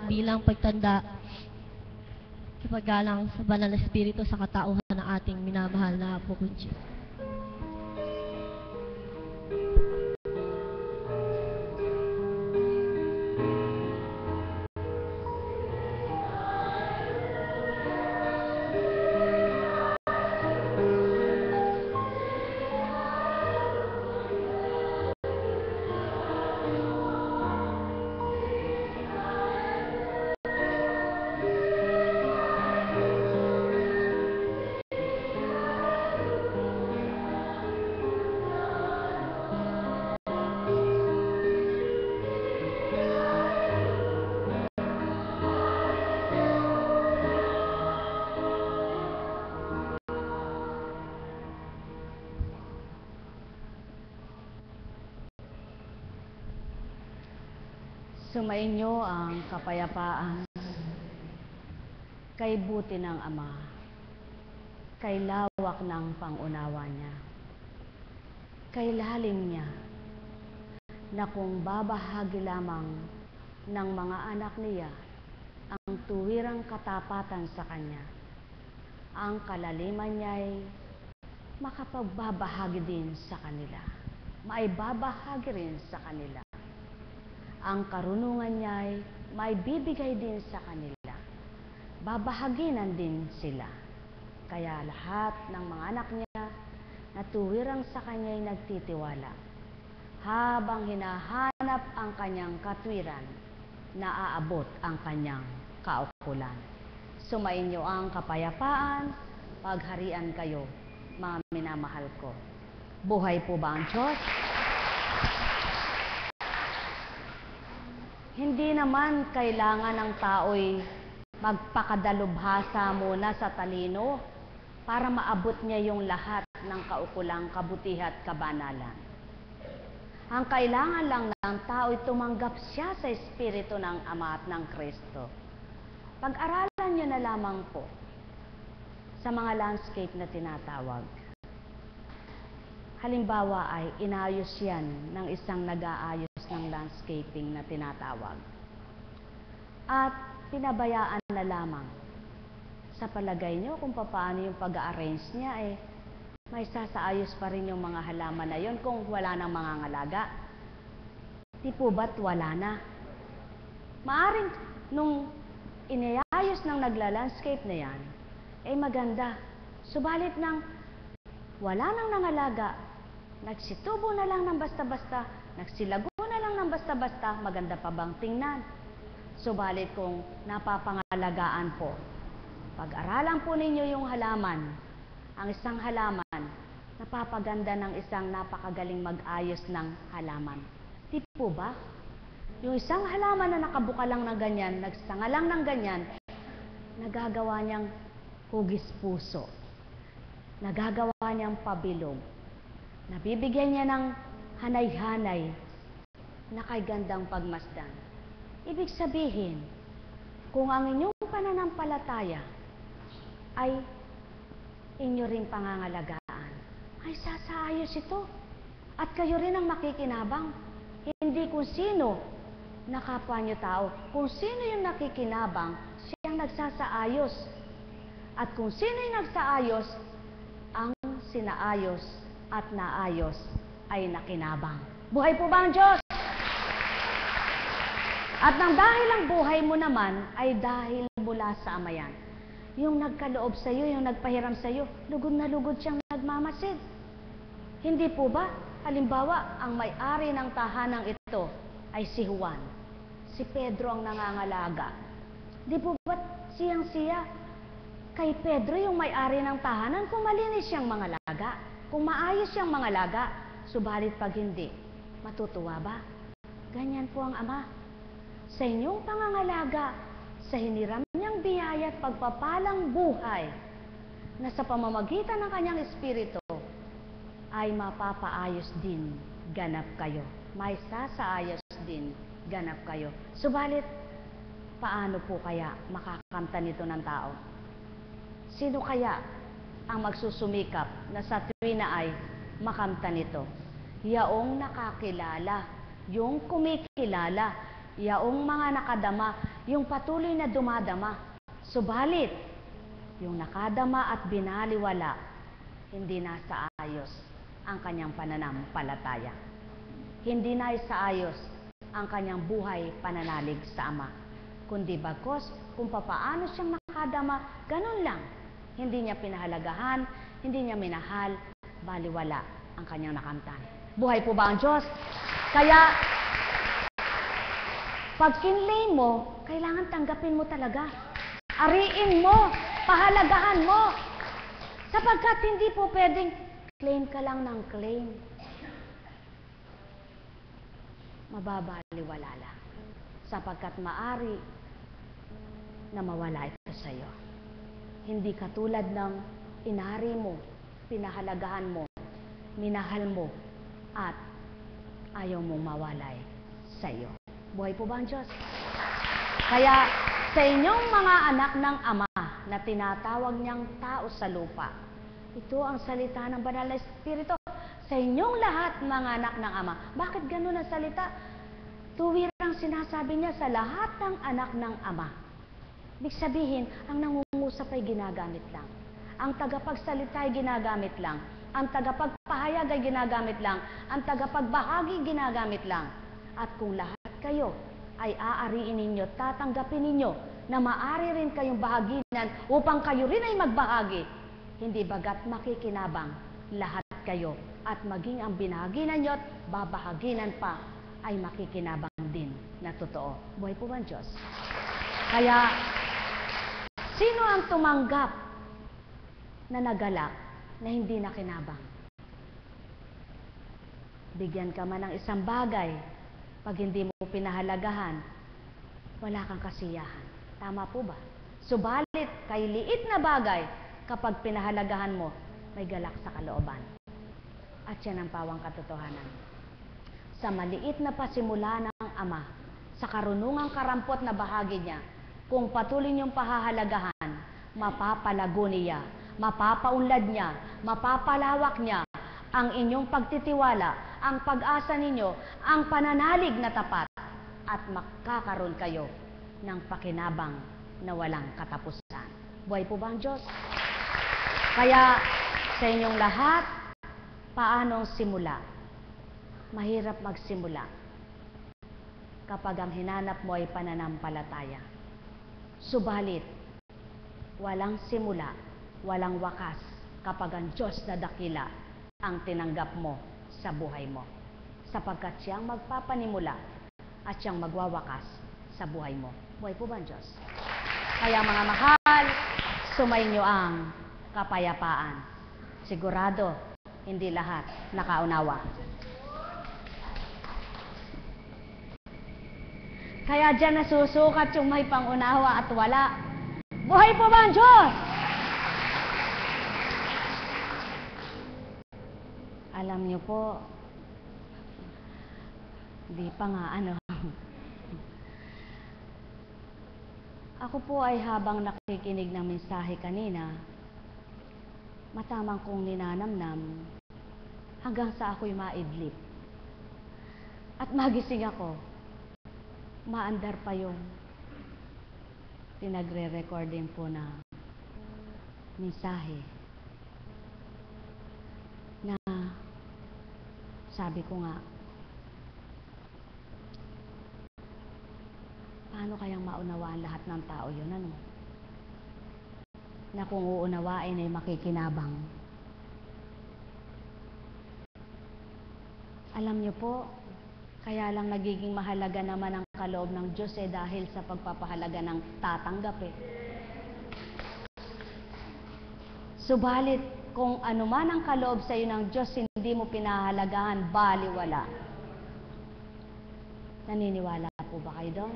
bilang pagtanda sa paggalang sa banal na espiritu sa katauhan ng ating minamahal na Apo kong Diyos. Sumainyo ang kapayapaan kay buti ng Ama, kay lawak ng pangunawa niya, kay lalim niya, na kung babahagi lamang ng mga anak niya ang tuwirang katapatan sa Kanya, ang kalaliman niya'y makapagbabahagi din sa kanila, maibabahagi rin sa kanila. Ang karunungan niya'y may bibigay din sa kanila. Babahaginan din sila. Kaya lahat ng mga anak niya na tuwirang sa kanya'y nagtitiwala. Habang hinahanap ang kanyang katwiran, naaabot ang kanyang kaukulan. Sumainyo ang kapayapaan, pagharian kayo, mga minamahal ko. Buhay po ba ang Diyos? Hindi naman kailangan ng tao'y magpakadalubhasa muna sa talino para maabot niya yung lahat ng kaukulang kabutihan at kabanalan. Ang kailangan lang ng tao'y tumanggap siya sa Espiritu ng Ama at ng Kristo. Pag-aralan niyo na lamang po sa mga landscape na tinatawag. Halimbawa ay inayos yan ng isang nag-aayos ng landscaping na tinatawag. At pinabayaan na lamang. Sa palagay nyo kung paano yung pag-arrange niya, may sasaayos pa rin yung mga halaman na yon kung wala nang mangangalaga. Di po ba't wala na? Maaring nung inayos ng nagla-landscape na yan, maganda. Subalit nang wala nang nangalaga, nagsitubo na lang ng basta-basta, nagsilago na lang ng basta-basta, maganda pa bang tingnan? Subalit kung napapangalagaan po, pag-aralan po ninyo yung halaman, ang isang halaman, napapaganda ng isang napakagaling mag-ayos ng halaman. Di po ba? Yung isang halaman na nakabuka lang ng ganyan, nagsanga lang ng ganyan, nagagawa niyang hugis puso, nagagawa niyang pabilog, nabibigyan niya ng hanay-hanay na kay gandang pagmasdan. Ibig sabihin, kung ang inyong pananampalataya ay inyo ring pangangalagaan, ay sasaayos ito. At kayo rin ang makikinabang. Hindi kung sino na kapwa nyo tao. Kung sino yung nakikinabang, siyang nagsasaayos. At kung sino yung nagsaayos, ang sinaayos at naayos ay nakinabang. Buhay po ba ang Diyos? At nang dahil ang buhay mo naman ay dahil mula sa Ama yan. Yung nagkaloob sa iyo, yung nagpahiram sa iyo, lugod na lugod siyang nagmamasid. Hindi po ba? Halimbawa, ang may-ari ng tahanang ito ay si Juan. Si Pedro ang nangangalaga. Di po ba siyang-siya? Kay Pedro yung may-ari ng tahanan kung malinis siyang mangalaga, kung maayos siyang mangalaga, subalit pag hindi, matutuwa ba? Ganyan po ang Ama. Sa inyong pangangalaga, sa hiniram niyang biyaya at pagpapalang buhay, na sa pamamagitan ng kanyang espiritu, ay mapapaayos din, ganap kayo. May sasaayos din, ganap kayo. Subalit, paano po kaya makakamtan nito ng tao? Sino kaya ang magsusumikap na sa tuwina ay makamtan nito? Yaong nakakilala, yung kumikilala, yaong mga nakadama, yung patuloy na dumadama. Subalit, yung nakadama at binaliwala, hindi nasa ayos ang kanyang pananampalataya. Hindi nasa ayos ang kanyang buhay pananalig sa Ama. Kundi bagkus, kung papaano siyang nakadama, ganun lang. Hindi niya pinahalagahan, hindi niya minahal, baliwala ang kanyang nakamtan. Buhay po ba ang Diyos? Kaya, pag kinlay mo, kailangan tanggapin mo talaga. Ariin mo, pahalagahan mo. Sapagkat hindi po pwedeng claim ka lang ng claim. Mababaliwala lang. Sapagkat maari na mawala ito sa iyo. Hindi katulad ng inari mo, pinahalagahan mo, minahal mo, at ayaw mong mawalay sa iyo. Buhay po ba ang Diyos? Kaya sa inyong mga anak ng Ama na tinatawag niyang tao sa lupa, ito ang salita ng Banal na Espiritu. Sa inyong lahat mga anak ng Ama. Bakit ganun ang salita? Tuwirang sinasabi niya sa lahat ng anak ng Ama. Ibig sabihin, ang nangungusap ay ginagamit lang. Ang tagapagsalita ay ginagamit lang. Ang tagapagpahayag ay ginagamit lang. Ang tagapagbahagi ginagamit lang. At kung lahat kayo ay aariin ninyo, tatanggapin ninyo na maari rin kayong bahaginan upang kayo rin ay magbahagi. Hindi bagat makikinabang lahat kayo at maging ang binahaginan nyo at babahaginan pa ay makikinabang din na totoo. Buhay po ba ang Diyos? Kaya, sino ang tumanggap na nagalak na hindi nakinabang? Bigyan ka man ng isang bagay, pag hindi mo pinahalagahan, wala kang kasiyahan. Tama po ba? Subalit, kay liit na bagay, kapag pinahalagahan mo, may galak sa kalooban. At yan ang pawang katotohanan. Sa maliit na pasimula ng Ama, sa karunungang karampot na bahagi niya, kung patuloy niyong pahahalagahan, mapapalago niya, mapapaunlad niya, mapapalawak niya ang inyong pagtitiwala, ang pag-asa ninyo, ang pananalig na tapat, at makakaroon kayo ng pakinabang na walang katapusan. Buhay po ba ang Diyos? Kaya sa inyong lahat, paanong simula? Mahirap magsimula kapag ang hinanap mo ay pananampalataya. Subalit, walang simula, walang wakas kapag ang Diyos na dakila ang tinanggap mo sa buhay mo. Sapagkat siyang magpapanimula at siyang magwawakas sa buhay mo. Buhay po ba ang Diyos? Kaya mga mahal, sumainyo ang kapayapaan. Sigurado, hindi lahat nakaunawa. Kaya dyan nasusukat yung may pangunawa at wala. Buhay po ba ang Diyos? Alam niyo po, di pa nga ano. Ako po ay habang nakikinig ng mensahe kanina, matamang kong ninanamnam hanggang sa ako'y maidlip. At magising ako, maandar pa yung pinagre-recording po na mensahe na sabi ko nga, paano kayang maunawaan lahat ng tao yun, ano? Na kung uunawain ay makikinabang. Alam niyo po, kaya lang nagiging mahalaga naman ang kaloob ng Diyos dahil sa pagpapahalaga ng tatanggap Subalit, kung anuman ang kaloob sa iyo ng Diyos, hindi mo pinahalagahan, baliwala. Naniniwala po ba kayo doon?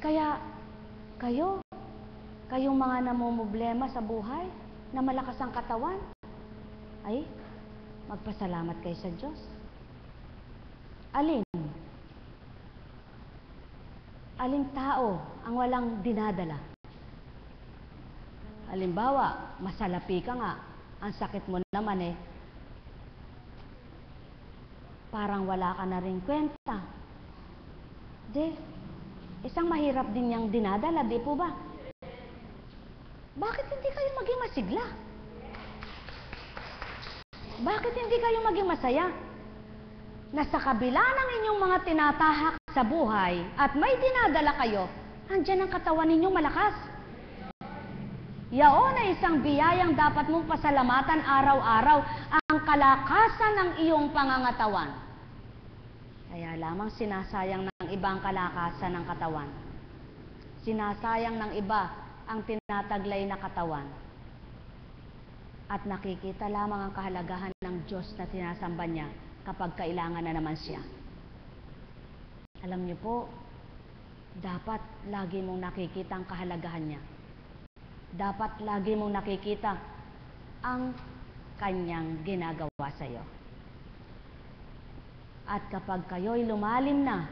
Kaya, kayong mga namumblema sa buhay, na malakas ang katawan, ay, magpasalamat kayo sa Diyos. Aling tao ang walang dinadala? Halimbawa, masalapi ka nga, ang sakit mo naman parang wala ka na rin kwenta. Di, isang mahirap din niyang dinadala, di po ba? Bakit hindi kayo maging masigla? Bakit hindi kayo maging masaya? Na sa kabila ng inyong mga tinatahak sa buhay at may dinadala kayo, andyan ang katawan ninyong malakas. Yaon ay isang biyayang dapat mong pasalamatan araw-araw, ang kalakasan ng iyong pangangatawan. Kaya lamang sinasayang ng ibang kalakasan ng katawan. Sinasayang ng iba ang tinataglay na katawan. At nakikita lamang ang kahalagahan ng Diyos na sinasamba niya kapag kailangan na naman siya. Alam niyo po, dapat lagi mong nakikita ang kahalagahan niya. Dapat lagi mong nakikita ang kanyang ginagawa sa iyo. At kapag kayo'y lumalim na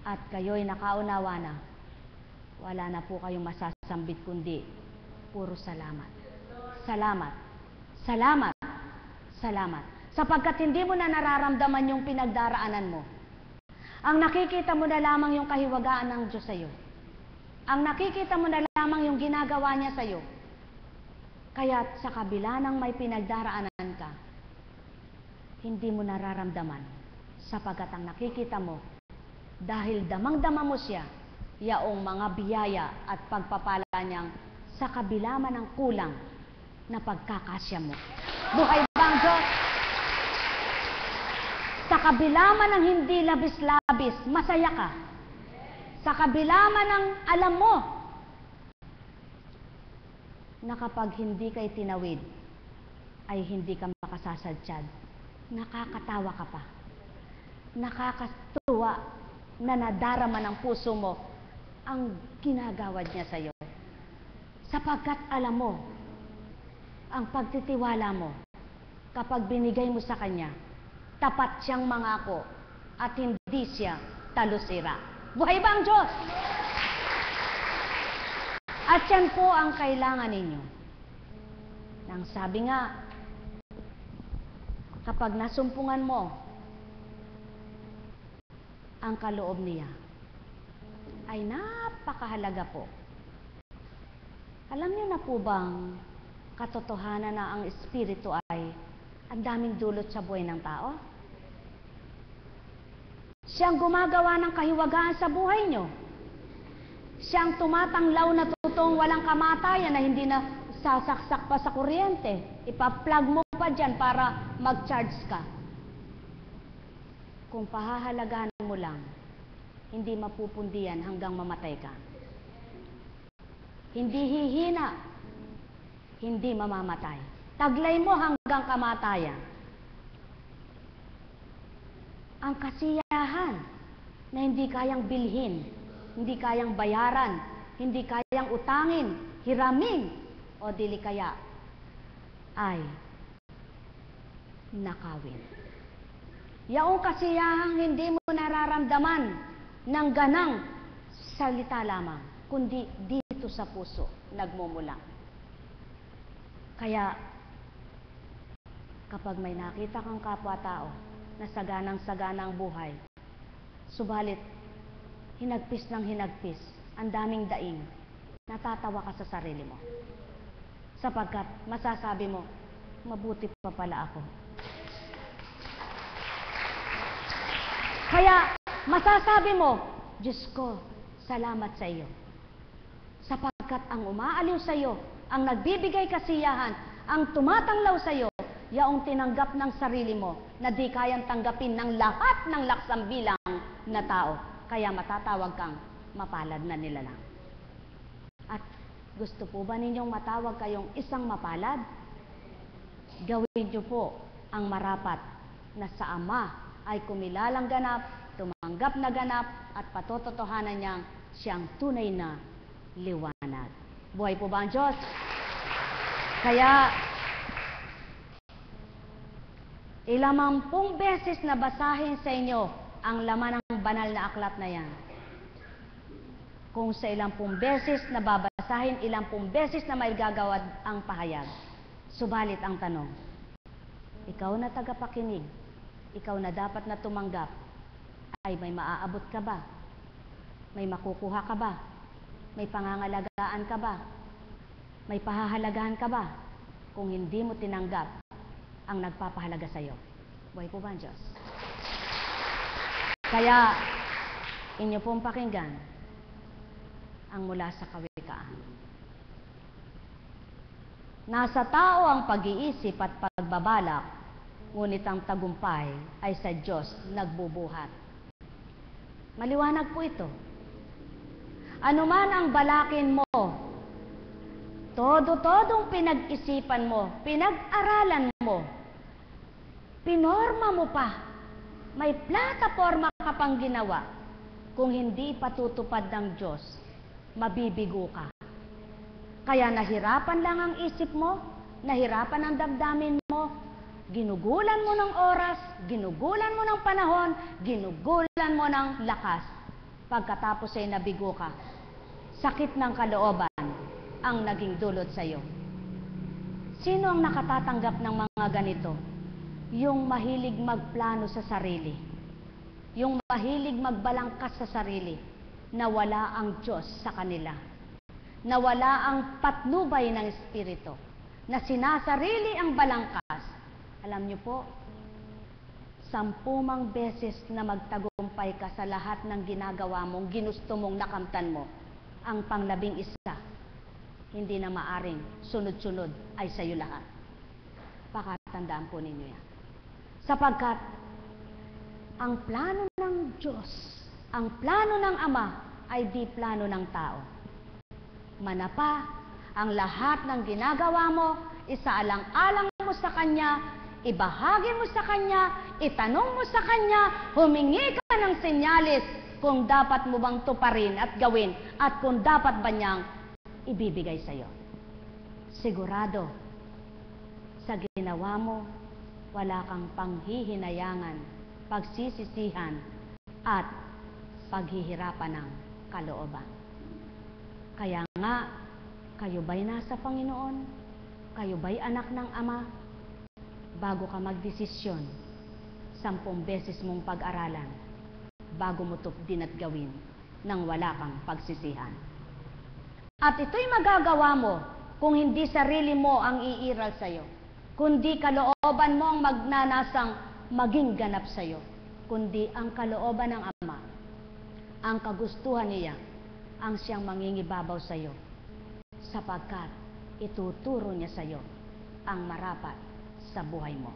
at kayo'y nakaunawa na, wala na po kayong masasambit kundi puro salamat. Salamat. Salamat. Salamat. Sapagkat hindi mo na nararamdaman yung pinagdaraanan mo. Ang nakikita mo na lamang yung kahiwagaan ng Diyos sa iyo. Ang nakikita mo na lamang yung ginagawa niya sa iyo. Kaya sa kabila ng may pinagdaraanan ka, hindi mo nararamdaman. Sapagkat ang nakikita mo, dahil damang-dama mo siya, yaong mga biyaya at pagpapala niyang sa kabila man ng kulang na pagkakasya mo. Buhay ba ang Diyos? Sa kabila man ng hindi labis-labis, masaya ka. Sa kabila man ng alam mo na kapag hindi kay tinawid, ay hindi ka makasasadsyad. Nakakatawa ka pa. Nakakatuwa na nadarama ng puso mo ang ginagawad niya sa iyo. Sapagkat alam mo, ang pagtitiwala mo, kapag binigay mo sa Kanya, tapat siyang mangako at hindi siya talusira. Buhay ba ang Diyos? At yan po ang kailangan ninyo. Nang sabi nga, kapag nasumpungan mo ang kaloob niya, ay napakahalaga po. Alam niyo na po bang katotohanan na ang Espiritu ay ang daming dulot sa buhay ng tao? Siyang gumagawa ng kahiwagaan sa buhay niyo. Siyang tumatanglaw na totoong walang kamatayan na hindi na sasaksak pa sa kuryente. Ipa-plug mo pa dyan para mag-charge ka. Kung pahahalagahan mo lang, hindi mapupundiyan hanggang mamatay ka. Hindi hihina, hindi mamamatay. Taglay mo hanggang kamatayan. Ang kasiyahan na hindi kayang bilhin, hindi kayang bayaran, hindi kayang utangin, hiramin, o dili kaya ay nakawin. Yaong kasiyahang hindi mo nararamdaman ng ganang salita lamang, kundi dito sa puso nagmumulang. Kaya kapag may nakita kang kapwa-tao na saganang-sagana ang buhay, subalit hinagpis ng hinagpis, ang daming daing, natatawa ka sa sarili mo. Sapagkat masasabi mo, mabuti pa pala ako. Kaya masasabi mo, Diyos ko, salamat sa iyo. Sapagkat ang umaaliw sa iyo, ang nagbibigay kasiyahan, ang tumatanglaw sa iyo, yaong tinanggap ng sarili mo na di kayang tanggapin ng lahat ng laksang bilang na tao. Kaya matatawag kang mapalad na nilalang. At gusto po ba ninyong matawag kayong isang mapalad? Gawin niyo po ang marapat na sa Ama ay kumilalang ganap, tumanggap na ganap, at patototohanan niyang siyang tunay na liwanag. Buhay po ba ang Diyos? Kaya, ilamampung beses na basahin sa inyo ang laman ng banal na aklat na yan. Kung sa ilampung beses na babasahin, ilampung beses na may gagawad ang pahayag. Subalit ang tanong, ikaw na tagapakinig, ikaw na dapat na tumanggap, ay may maaabot ka ba? May makukuha ka ba? May pangangalagaan ka ba? May pahahalagahan ka ba? Kung hindi mo tinanggap ang nagpapahalaga sa iyo. Buhay po ba ang Diyos? Kaya, inyo pong pakinggan ang mula sa Kawikaan. Nasa tao ang pag-iisip at pagbabalak, ngunit ang tagumpay ay sa Diyos nagbubuhat. Maliwanag po ito. Ano man ang balakin mo, todo-todong pinag-isipan mo, pinag-aralan mo, pinorma mo pa, may plataforma ka pang ginawa, kung hindi patutupad ng Diyos, mabibigo ka. Kaya nahirapan lang ang isip mo, nahirapan ang damdamin mo, ginugulan mo ng oras, ginugulan mo ng panahon, ginugulan mo ng lakas. Pagkatapos ay nabigo ka, sakit ng kalooban ang naging dulot sa iyo. Sino ang nakatatanggap ng mga ganito? Yung mahilig magplano sa sarili. Yung mahilig magbalangkas sa sarili, na wala ang Diyos sa kanila. Na wala ang patnubay ng Espiritu. Na sinasarili ang balangkas. Alam niyo po, 10 beses na magtagumpay ka sa lahat ng ginagawa mong ginusto mong nakamtan mo, ang pang-11, hindi na maaring sunod-sunod ay sa iyo lahat. Pakatandaan po ninyo yan. Sapagkat ang plano ng Diyos, ang plano ng Ama ay di plano ng tao. Manapa, ang lahat ng ginagawa mo, isaalang-alang mo sa Kanya, ibahagi mo sa Kanya, itanong mo sa Kanya, humingi ka ng senyalis kung dapat mo bang tuparin at gawin at kung dapat ba niyang ibibigay sa iyo. Sigurado, sa ginawa mo, wala kang panghihinayangan, pagsisisihan, at paghihirapan ng kalooban. Kaya nga, kayo ba'y nasa Panginoon? Kayo ba'y anak ng Ama? Bago ka magdesisyon, 10 beses mong pag-aralan, bago mo tupdin at gawin nang wala kang pagsisihan. At ito'y magagawa mo kung hindi sarili mo ang iiral sa iyo, kundi kalooban mo ang magnanasang maging ganap sa iyo, kundi ang kalooban ng Ama, ang kagustuhan niya, ang siyang mangingibabaw sa iyo, sapagkat ituturo niya sa iyo ang marapat sa buhay mo.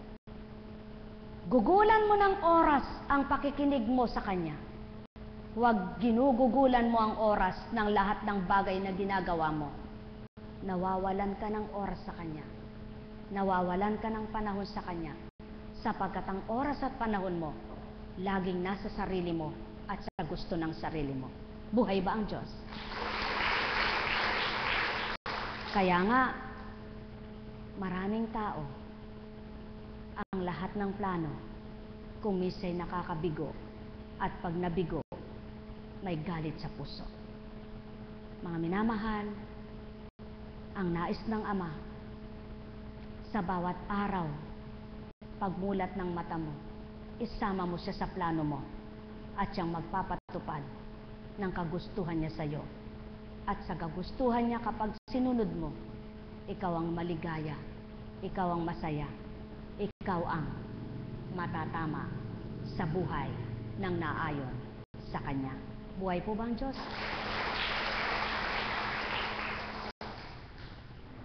Gugulan mo ng oras ang pakikinig mo sa Kanya. Huwag ginugugulan mo ang oras ng lahat ng bagay na ginagawa mo. Nawawalan ka ng oras sa Kanya. Nawawalan ka ng panahon sa Kanya, sapagkat ang oras at panahon mo laging nasa sarili mo at sa gusto ng sarili mo. Buhay ba ang Diyos? Kaya nga, maraming tao, ang lahat ng plano, kung minsan nakakabigo, at pag nabigo, may galit sa puso. Mga minamahal, ang nais ng Ama, sa bawat araw, pagmulat ng mata mo, isama mo siya sa plano mo, at siyang magpapatupad ng kagustuhan niya sa iyo. At sa kagustuhan niya, kapag sinunod mo, ikaw ang maligaya, ikaw ang masaya, ikaw ang matatama sa buhay ng naayon sa Kanya. Buhay po ba ang Diyos?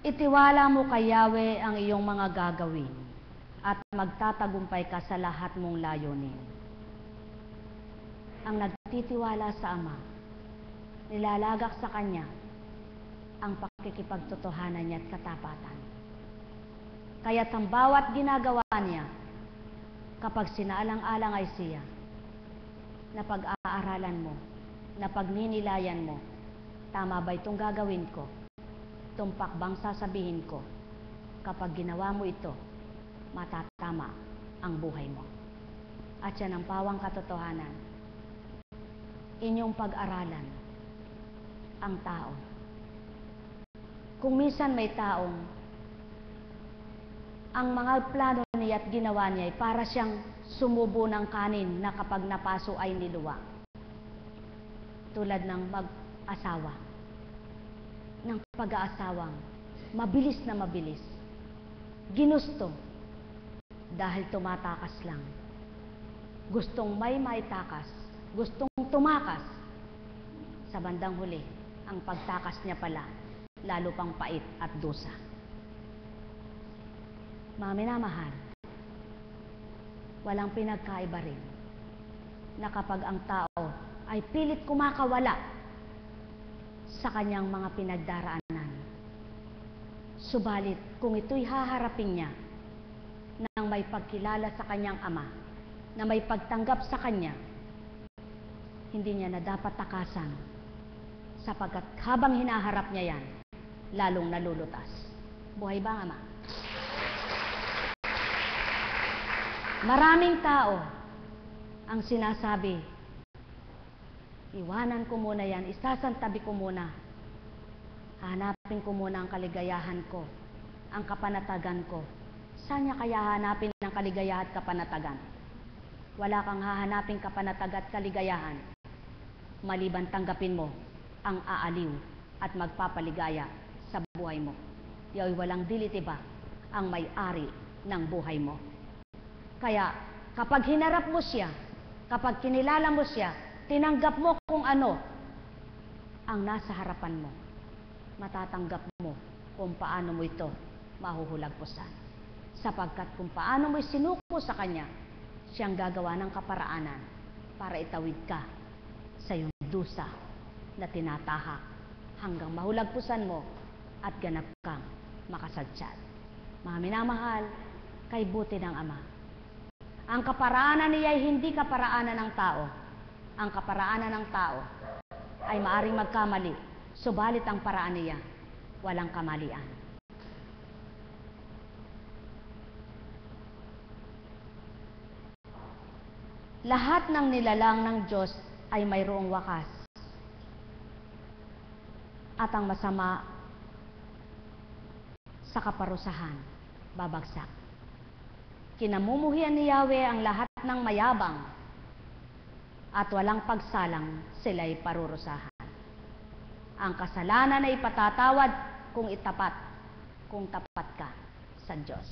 Itiwala mo kay Yahweh ang iyong mga gagawin at magtatagumpay ka sa lahat mong layunin. Ang nagtitiwala sa Ama, nilalagak sa Kanya ang pakikipagtotohanan niya at katapatan. Kaya't ang bawat ginagawa niya, kapag sinaalang-alang ay siya, na pag-aaralan mo, na pagninilayan mo, tama ba itong gagawin ko? Tumpak bang sasabihin ko? Kapag ginawa mo ito, matatama ang buhay mo. At yan ang pawang katotohanan. Inyong pag-aralan ang tao. Kung minsan may taong ang mga plano niya at ginawa niya ay para siyang sumubo ng kanin na kapag napaso ay niluwa. Tulad ng mag-asawa, ng pag-aasawang mabilis na mabilis. Ginusto dahil tumatakas lang. Gustong may maitakas, gustong tumakas. Sa bandang huli, ang pagtakas niya pala, lalo pang pait at dusa. Mga minamahal, walang pinagkaiba rin na kapag ang tao ay pilit kumakawala sa kanyang mga pinagdaraanan. Subalit, kung ito'y haharapin niya nang may pagkilala sa kanyang ama, na may pagtanggap sa kanya, hindi niya na dapat takasan, sapagkat habang hinaharap niya yan, lalong nalulutas. Buhay ba, Ama? Maraming tao ang sinasabi, iwanan ko muna yan, isasantabi ko muna, hanapin ko muna ang kaligayahan ko, ang kapanatagan ko. Saan niya kaya hanapin ang kaligayahan at kapanatagan? Wala kang hahanapin kapanatagan at kaligayahan maliban tanggapin mo ang aaliw at magpapaligaya sa buhay mo. Yao'y walang dilitiba ang may-ari ng buhay mo. Kaya kapag hinarap mo siya, kapag kinilala mo siya, tinanggap mo kung ano ang nasa harapan mo, matatanggap mo kung paano mo ito mahuhulagpusan. Sapagkat kung paano mo sinuko sa kanya, siyang gagawa ng kaparaanan para itawid ka sa iyong dusa na tinatahak hanggang mahulagpusan mo at ganap kang makasadsad. Mga minamahal, kay buti ng Ama. Ang kaparaanan niya ay hindi kaparaanan ng tao. Ang kaparaanan ng tao ay maaring magkamali, subalit ang paraan niya walang kamalian. Lahat ng nilalang ng Diyos ay mayroong wakas. At ang masama sa kaparusahan, babagsak. Kinamumuhian ni Yahweh ang lahat ng mayabang at walang pagsalang sila'y parurusahan. Ang kasalanan ay patatawad kung tapat ka sa Diyos.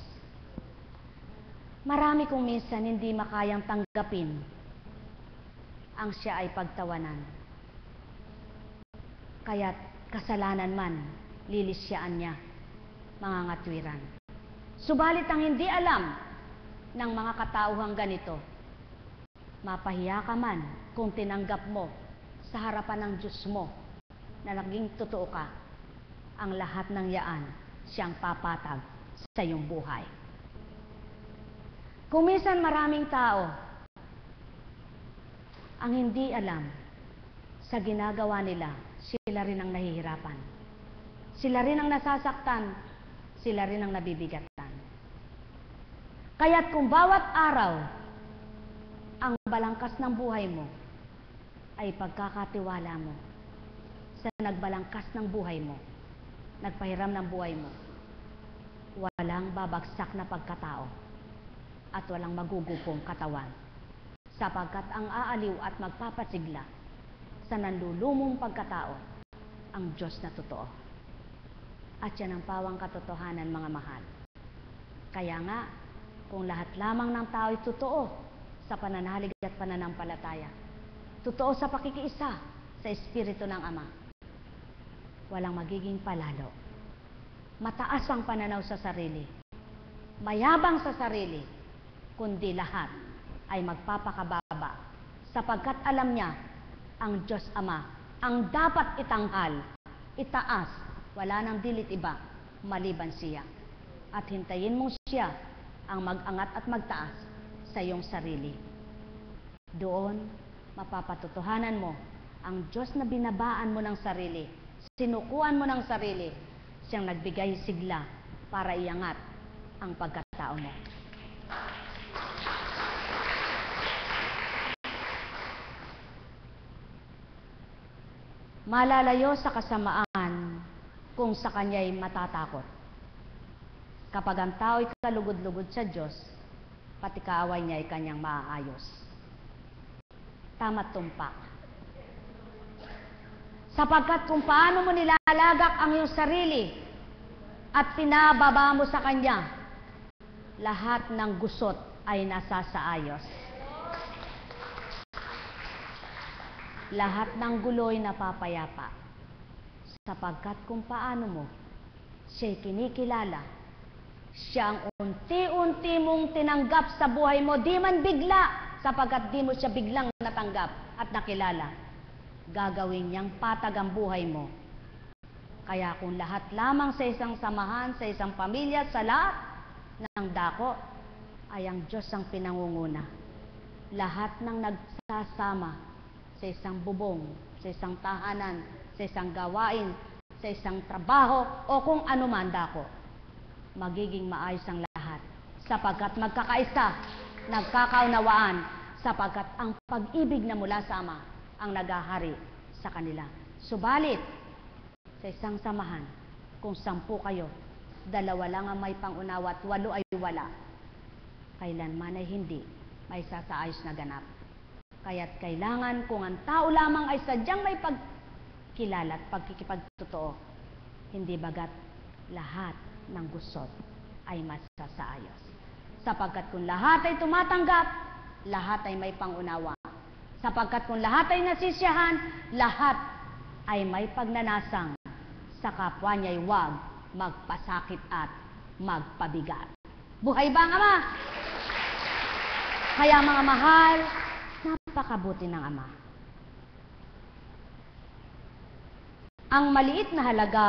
Marami kong minsan hindi makayang tanggapin ang siya ay pagtawanan. Kaya't kasalanan man, lilisyaan niya, mga ngatwiran. Subalit ang hindi alam ng mga katauhang ganito, mapahiya ka man kung tinanggap mo sa harapan ng Diyos mo na naging totoo ka, ang lahat ng yaan siyang papatag sa iyong buhay. Kung minsan maraming tao ang hindi alam sa ginagawa nila, sila rin ang nahihirapan. Sila rin ang nasasaktan, sila rin ang nabibigatan. Kaya't kung bawat araw ang balangkas ng buhay mo ay pagkakatiwala mo sa nagbalangkas ng buhay mo, nagpahiram ng buhay mo, walang babagsak na pagkatao at walang magugupong katawan, sapagkat ang aaliw at magpapasigla sa nanlulumong pagkatao ang Diyos na totoo. At yan ang pawang katotohanan, mga mahal. Kaya nga, kung lahat lamang ng tao ay totoo sa pananalig at pananampalataya, totoo sa pakikiisa sa Espiritu ng Ama, walang magiging palalo. Mataas ang pananaw sa sarili, mayabang sa sarili, kundi lahat ay magpapakababa, sapagkat alam niya ang Diyos Ama ang dapat itanghal, itaas, wala nang dilit iba maliban siya. At hintayin mo siya ang mag-angat at magtaas sa iyong sarili. Doon mapapatotohanan mo ang Diyos na binabaan mo ng sarili, sinukuan mo ng sarili, siyang nagbigay sigla para iangat ang pagkatao mo. Malalayo sa kasamaan kung sa kanya'y matatakot. Kapag ang tao'y kalugod-lugod sa Diyos, pati kaaway niya ay kanyang maaayos. Tama't tumpak. Sapagkat kung paano mo nilalagak ang iyong sarili at pinababa mo sa Kanya, lahat ng gusot ay nasasaayos. Lahat ng guloy napapayapa. Sapagkat kung paano mo siya'y kinikilala, siya ang unti-unti mong tinanggap sa buhay mo, di man bigla, sapagkat di mo siya biglang natanggap at nakilala, gagawin niyang patag ang buhay mo. Kaya kung lahat lamang sa isang samahan, sa isang pamilya, sa lahat ng dako, ay ang Diyos ang pinangunguna. Lahat ng nagsasama sa isang bubong, sa isang tahanan, sa isang gawain, sa isang trabaho, o kung ano man dako, magiging maayos ang lahat. Sapagkat magkakaisa, nagkakaunawaan, sapagkat ang pag-ibig na mula sa Ama ang naghahari sa kanila. Subalit, sa isang samahan, kung 10 kayo, 2 lang ang may pangunawa at 8 ay wala, kailanman ay hindi may sasaayos na ganap. Kaya't kailangan kung ang tao lamang ay sadyang may pagkilala at pagkikipagtotoo, hindi bagat lahat ng gusot ay masasaayos. Sapagkat kung lahat ay tumatanggap, lahat ay may pangunawa. Sapagkat kung lahat ay nasisiyahan, lahat ay may pagnanasang, sa kapwa niya'y huwag magpasakit at magpabigat. Buhay ba ang Ama? Kaya mga mahal, napakabuti ng Ama. Ang maliit na halaga,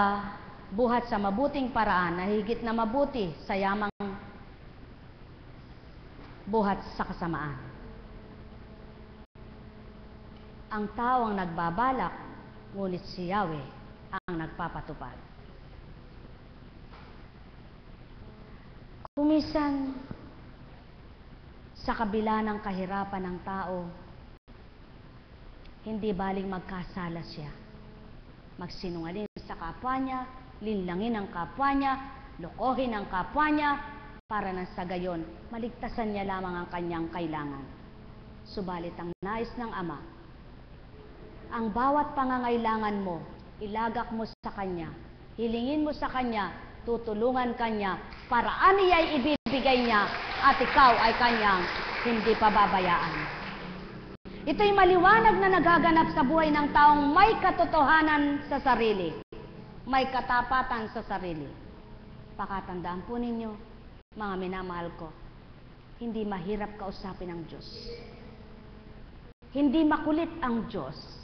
buhat sa mabuting paraan, na higit na mabuti sa yamang buhat sa kasamaan. Ang tao ang nagbabalak, ngunit si Yahweh ang nagpapatupad. Kumisan, sa kabila ng kahirapan ng tao, hindi baling magkasala siya. Magsinungaling sa kapwa niya, linlangin ang kapwa niya, lokohin ang kapwa niya, para nang sa gayon, maligtasan niya lamang ang kanyang kailangan. Subalit ang nais ng Ama, ang bawat pangangailangan mo, ilagak mo sa Kanya, hilingin mo sa Kanya, tutulungan Kanya, paraan niya ay ibibigay niya, at ikaw ay Kanyang hindi pababayaan. Ito'y maliwanag na nagaganap sa buhay ng taong may katotohanan sa sarili, may katapatan sa sarili. Pakatandaan po ninyo, mga minamahal ko, hindi mahirap kausapin ang Diyos. Hindi makulit ang Diyos.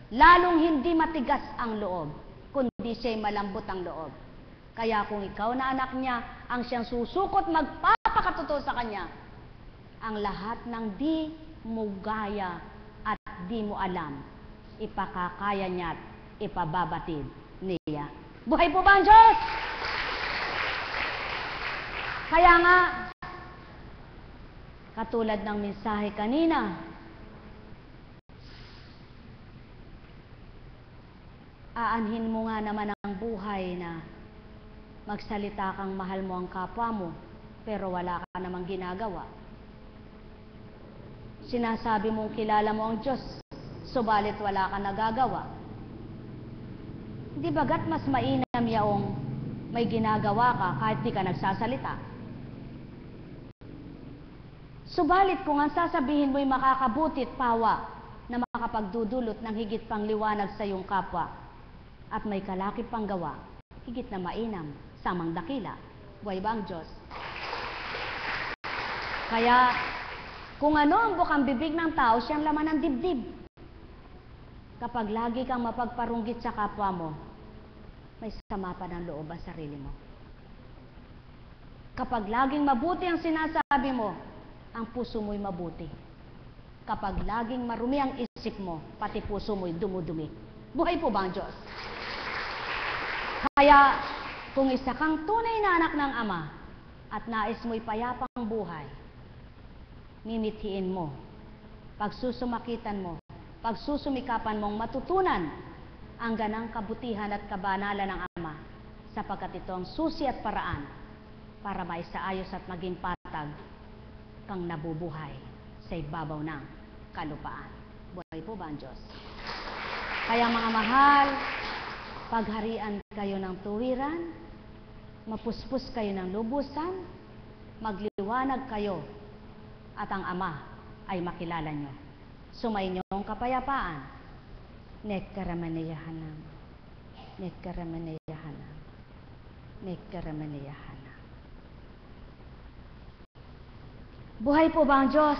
Lalong hindi matigas ang loob, kundi siya'y malambot ang loob. Kaya kung ikaw na anak niya, ang siyang susukot magpapakatotoo sa Kanya, ang lahat ng di mo gaya at di mo alam, ipakakaya niya at ipababatid niya. Buhay po ba ang Diyos? Kaya nga, katulad ng mensahe kanina, aanhin mo nga naman ang buhay na magsalita kang mahal mo ang kapwa mo, pero wala ka namang ginagawa. Sinasabi mong kilala mo ang Diyos, subalit wala ka nagagawa. Di bagat mas mainam yaong may ginagawa ka kahit di ka nagsasalita? Subalit kung ang sasabihin mo'y makakabutit pawa na makapagdudulot ng higit pang liwanag sa iyong kapwa, at may kalakip pang gawa, higit na mainam, samang dakila. Buhay ba ang Diyos? Kaya, kung ano ang bukang bibig ng tao, siyang laman ng dibdib. Kapag lagi kang mapagparunggit sa kapwa mo, may sama pa ng loob ang sarili mo. Kapag laging mabuti ang sinasabi mo, ang puso mo'y mabuti. Kapag laging marumi ang isip mo, pati puso mo'y dumudumi. Buhay po ba ang Diyos? Kaya, kung isa kang tunay na anak ng Ama at nais mo'y payapang buhay, mimithiin mo, pagsusumakitan mo, pagsusumikapan mong matutunan ang ganang kabutihan at kabanalan ng Ama, sapagkat ito ang susi at paraan para maisaayos at maging patag kang nabubuhay sa ibabaw ng kalupaan. Buhay po ba ang Diyos? Kaya mga mahal, pagharian kayo ng tuwiran, mapuspos kayo ng lubusan, magliwanag kayo, at ang Ama ay makilala nyo. Sumainyo ang kapayapaan. Nekaramanyahanam. Nekaramanyahanam. Nekaramanyahanam. Buhay po ba ang Diyos?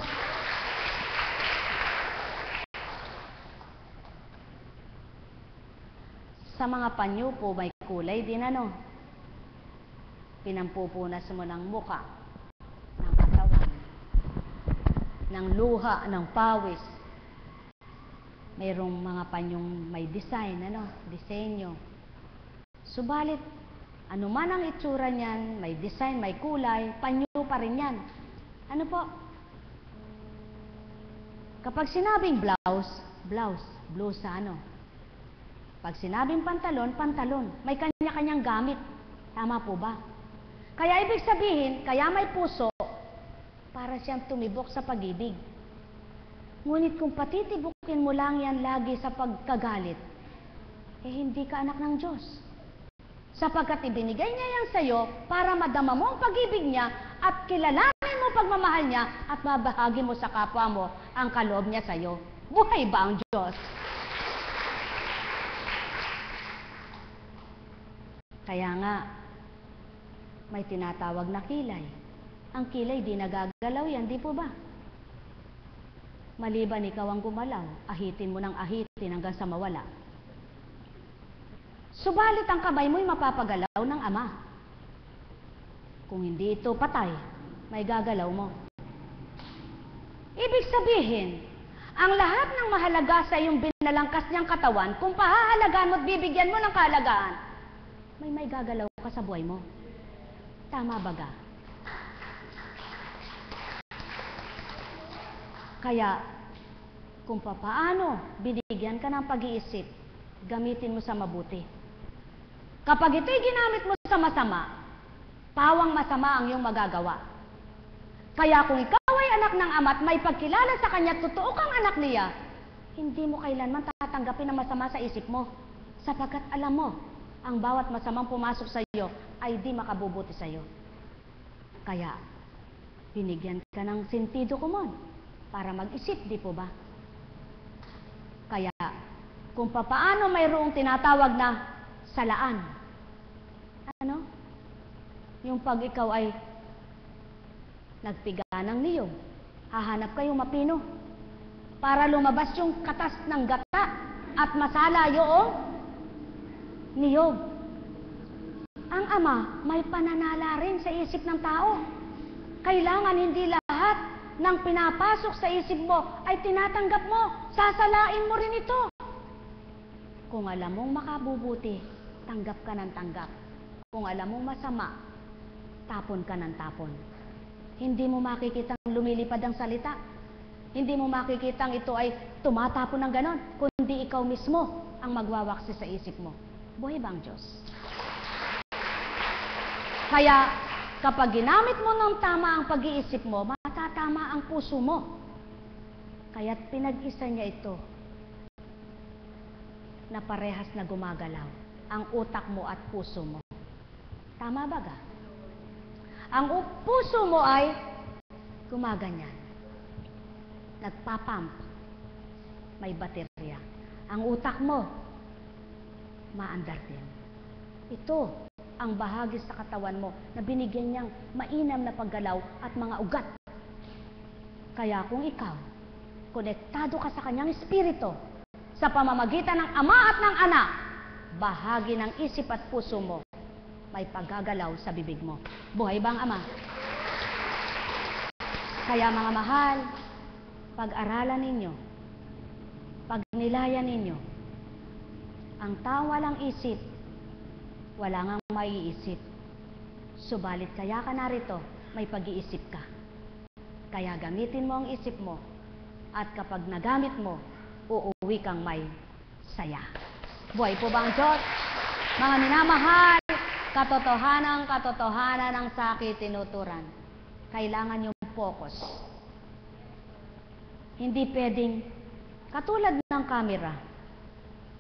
Sa mga panyo po may kulay din ano. Pinampupunas mo ng muka, ng katawan, ng luha, ng pawis. Mayroong mga panyong may design, disenyo. Subalit, anuman ang itsura niyan, may design, may kulay, panyo pa rin yan. Ano po? Kapag sinabing blouse, blusa Pag sinabing pantalon, pantalon. May kanya-kanyang gamit. Tama po ba? Kaya ibig sabihin, kaya may puso, para siyang tumibok sa pag-ibig. Ngunit kung patitibukin mo lang yan lagi sa pagkagalit, hindi ka anak ng Diyos. Sapagkat ibinigay niya yan sa'yo para madama mo ang pag-ibig niya at kilalanin mo pagmamahal niya at mabahagi mo sa kapwa mo ang kaloob niya sa'yo. Buhay ba ang Diyos? Kaya nga, may tinatawag na kilay. Ang kilay di nagagalaw yan, di po ba? Maliban ikaw ang gumalaw, ahitin mo ng ahitin hanggang sa mawala. Subalit ang kamay mo'y mapapagalaw ng Ama. Kung hindi ito patay, may gagalaw mo. Ibig sabihin, ang lahat ng mahalaga sa iyong binalangkas niyang katawan, kung pahahalagaan mo at bibigyan mo ng kahalagaan, may gagalaw ka sa buhay mo. Tama ba ga? Kaya, kung papaano binigyan ka ng pag-iisip, gamitin mo sa mabuti. Kapag ito'y ginamit mo sa masama, pawang masama ang iyong magagawa. Kaya kung ikaw ay anak ng Ama at may pagkilala sa Kanya, totoo kang anak niya, hindi mo kailanman tatanggapin ang masama sa isip mo. Sapagkat alam mo, ang bawat masamang pumasok sa iyo ay di makabubuti sa iyo. Kaya, binigyan ka ng sentido komon para mag-isip, di po ba? Kaya, kung papaano mayroong tinatawag na salaan. Yung pag ikaw ay nagpiga ng niyog, hahanap kayo mapino para lumabas yung katas ng gata at masala yung niyog. Ang Ama may pananala rin sa isip ng tao. Kailangan hindi lahat ng pinapasok sa isip mo ay tinatanggap mo. Sasalain mo rin ito. Kung alam mong makabubuti, tanggap ka ng tanggap. Kung alam mong masama, tapon ka ng tapon. Hindi mo makikitang lumilipad ang salita. Hindi mo makikitang ito ay tumatapon ng ganon, kundi ikaw mismo ang magwawaksi sa isip mo. Buhay ba ang Diyos? Kaya, kapag ginamit mo ng tama ang pag-iisip mo, matatama ang puso mo. Kaya't pinag-isa niya ito na parehas na gumagalaw ang utak mo at puso mo. Tama ba ga? Ang puso mo ay gumaganyan. Nagpapump. May baterya. Ang utak mo, maandar din. Ito ang bahagi sa katawan mo na binigyan niyang mainam na paggalaw at mga ugat. Kaya kung ikaw, konektado ka sa kanyang espiritu, sa pamamagitan ng Ama at ng Anak, bahagi ng isip at puso mo, may paggagalaw sa bibig mo. Buhay ba ang Ama? Kaya mga mahal, pag-aralan ninyo, pagnilayan ninyo, ang tao walang isip, wala ngang maiisip. Subalit kaya ka narito, may pag-iisip ka. Kaya gamitin mo ang isip mo, at kapag nagamit mo, uuwi kang may saya. Buhay po ba ang Diyos? Mga minamahal, katotohanan ng sakit tinuturan. kailangan yung focus. Hindi pwedeng, katulad ng camera,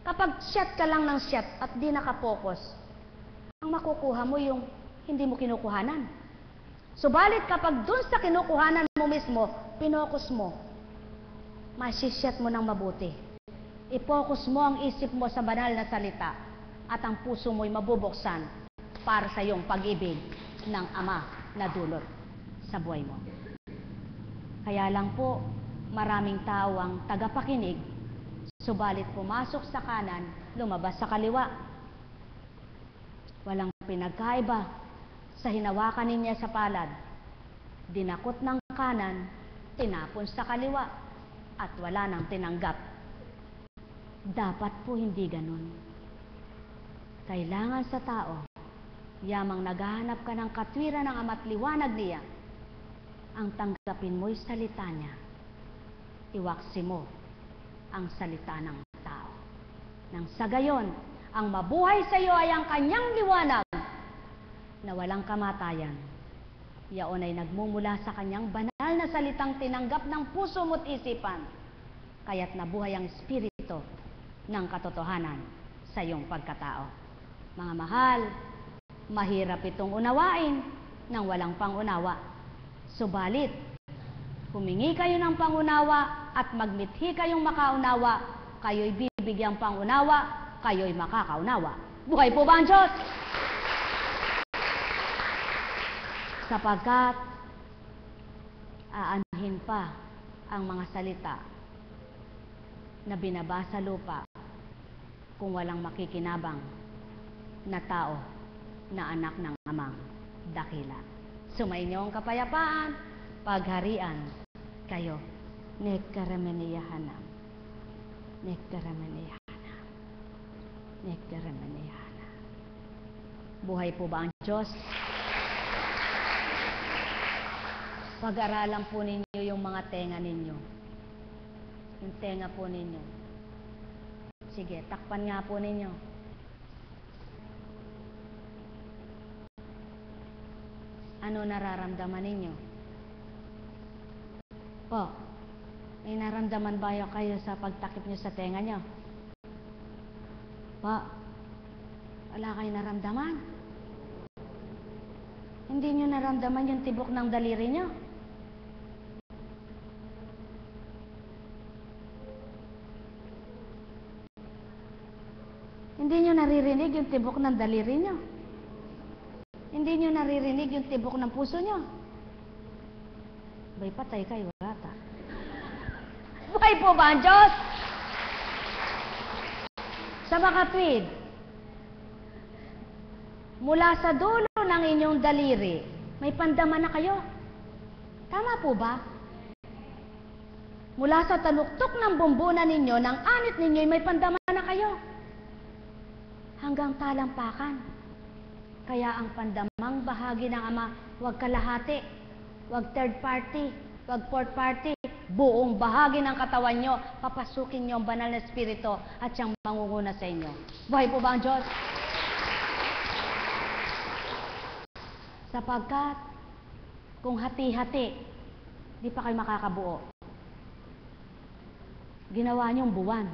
kapag shot ka lang ng shot at di nakapokus, ang makukuha mo yung hindi mo kinukuhanan. Subalit kapag dun sa kinukuhanan mo mismo, pinokus mo, masishot mo ng mabuti. I-focus mo ang isip mo sa banal na salita at ang puso mo'y mabubuksan para sa iyong pag-ibig ng Ama na dulot sa buhay mo. Kaya lang po, maraming tao ang tagapakinig, subalit pumasok sa kanan, lumabas sa kaliwa. Walang pinagkaiba sa hinawakan niya sa palad. Dinakot ng kanan, tinapon sa kaliwa, at wala nang tinanggap. Dapat po hindi ganun. Kailangan sa tao, yamang naghahanap ka ng katwiran ng Ama't liwanag niya, ang tanggapin mo'y salita niya. Iwaksi mo ang salita ng tao. Nang sa gayon, ang mabuhay sa iyo ay ang kanyang liwanag na walang kamatayan. Yaon ay nagmumula sa kanyang banal na salitang tinanggap ng puso mo't isipan. Kaya't nabuhay ang espiritu ng katotohanan sa iyong pagkatao. Mga mahal, mahirap itong unawain ng walang pangunawa. Subalit, humingi kayo ng pangunawa at magmithi kayong makaunawa, kayo'y bibigyang pangunawa, kayo'y makakaunawa. Buhay po ba ang Diyos? Sapagkat aanhin pa ang mga salita na binaba sa lupa kung walang makikinabang na tao na anak ng Amang dakila. Sumainyo ang kapayapaan, pagharian kayo. Nekaramaniyahana. Nekaramaniyahana. Nekaramaniyahana. Buhay po ba ang Diyos? Pag-aralan po ninyo yung mga tenga ninyo. Yung tenga po ninyo. Sige, takpan nga po ninyo. Ano nararamdaman ninyo? Po, may naramdaman ba kayo sa pagtakip nyo sa tenga nyo? Po, wala kayo naramdaman? Hindi nyo naramdaman yung tibok ng daliri nyo? Hindi nyo naririnig yung tibok ng daliri nyo? Hindi nyo naririnig yung tibok ng puso nyo? Bay, patay kayo, rata. Buhay po ba ang Diyos? Sa makatwid, mula sa dulo ng inyong daliri, may pandaman na kayo. Tama po ba? Mula sa taluktok ng bumbunan ninyo, ng anit ninyo, may pandaman na kayo. Hanggang talampakan. Kaya ang pandamang bahagi ng Ama, huwag kalahati, huwag third party, huwag fourth party, buong bahagi ng katawan nyo, papasukin nyo ang banal na espiritu at siyang mangunguna sa inyo. Buhay po ba ang Diyos? Sapagkat, kung hati-hati, di pa kayo makakabuo. Ginawa niyong buwan.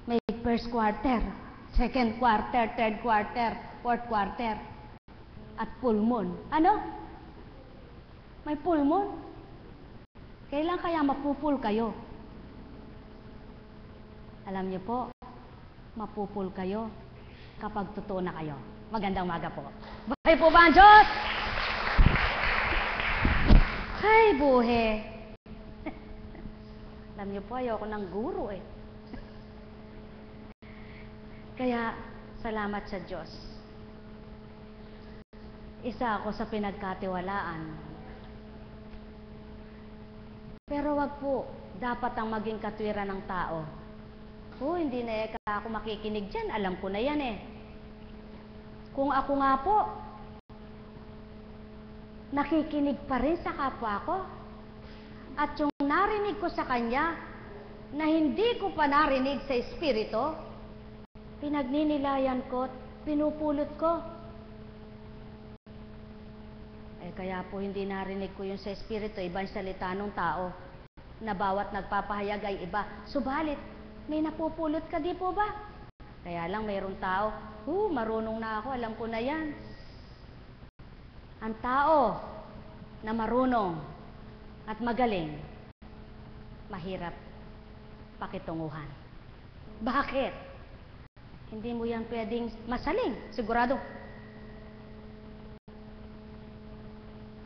May first quarter, second quarter, third quarter, fourth quarter, at full moon. Ano? May full moon? Kailan kaya mapupul kayo? Alam niyo po, mapupul kayo kapag totoo na kayo. Magandang umaga po. Buhay po ba ang Diyos? Hay, buhe. Alam niyo po, ayoko ng guro eh. Kaya, salamat sa Diyos. Isa ako sa pinagkatiwalaan. Pero wag po, dapat ang maging katwiran ng tao. Hindi na ako makikinig dyan, alam ko na yan eh. Kung ako nga po, nakikinig pa rin sa kapwa ko, at yung narinig ko sa kanya, na hindi ko pa narinig sa Espiritu, pinagninilayan ko, pinupulot ko. Kaya po hindi narinig ko yung sa Espiritu, iba yung salita ng tao, na bawat nagpapahayag ay iba. Subalit, may napupulot ka, di po ba? Kaya lang mayroong tao, marunong na ako, alam ko na yan. Ang tao na marunong at magaling, mahirap pakitunguhan. Bakit? Hindi mo yan pwedeng masaling, sigurado.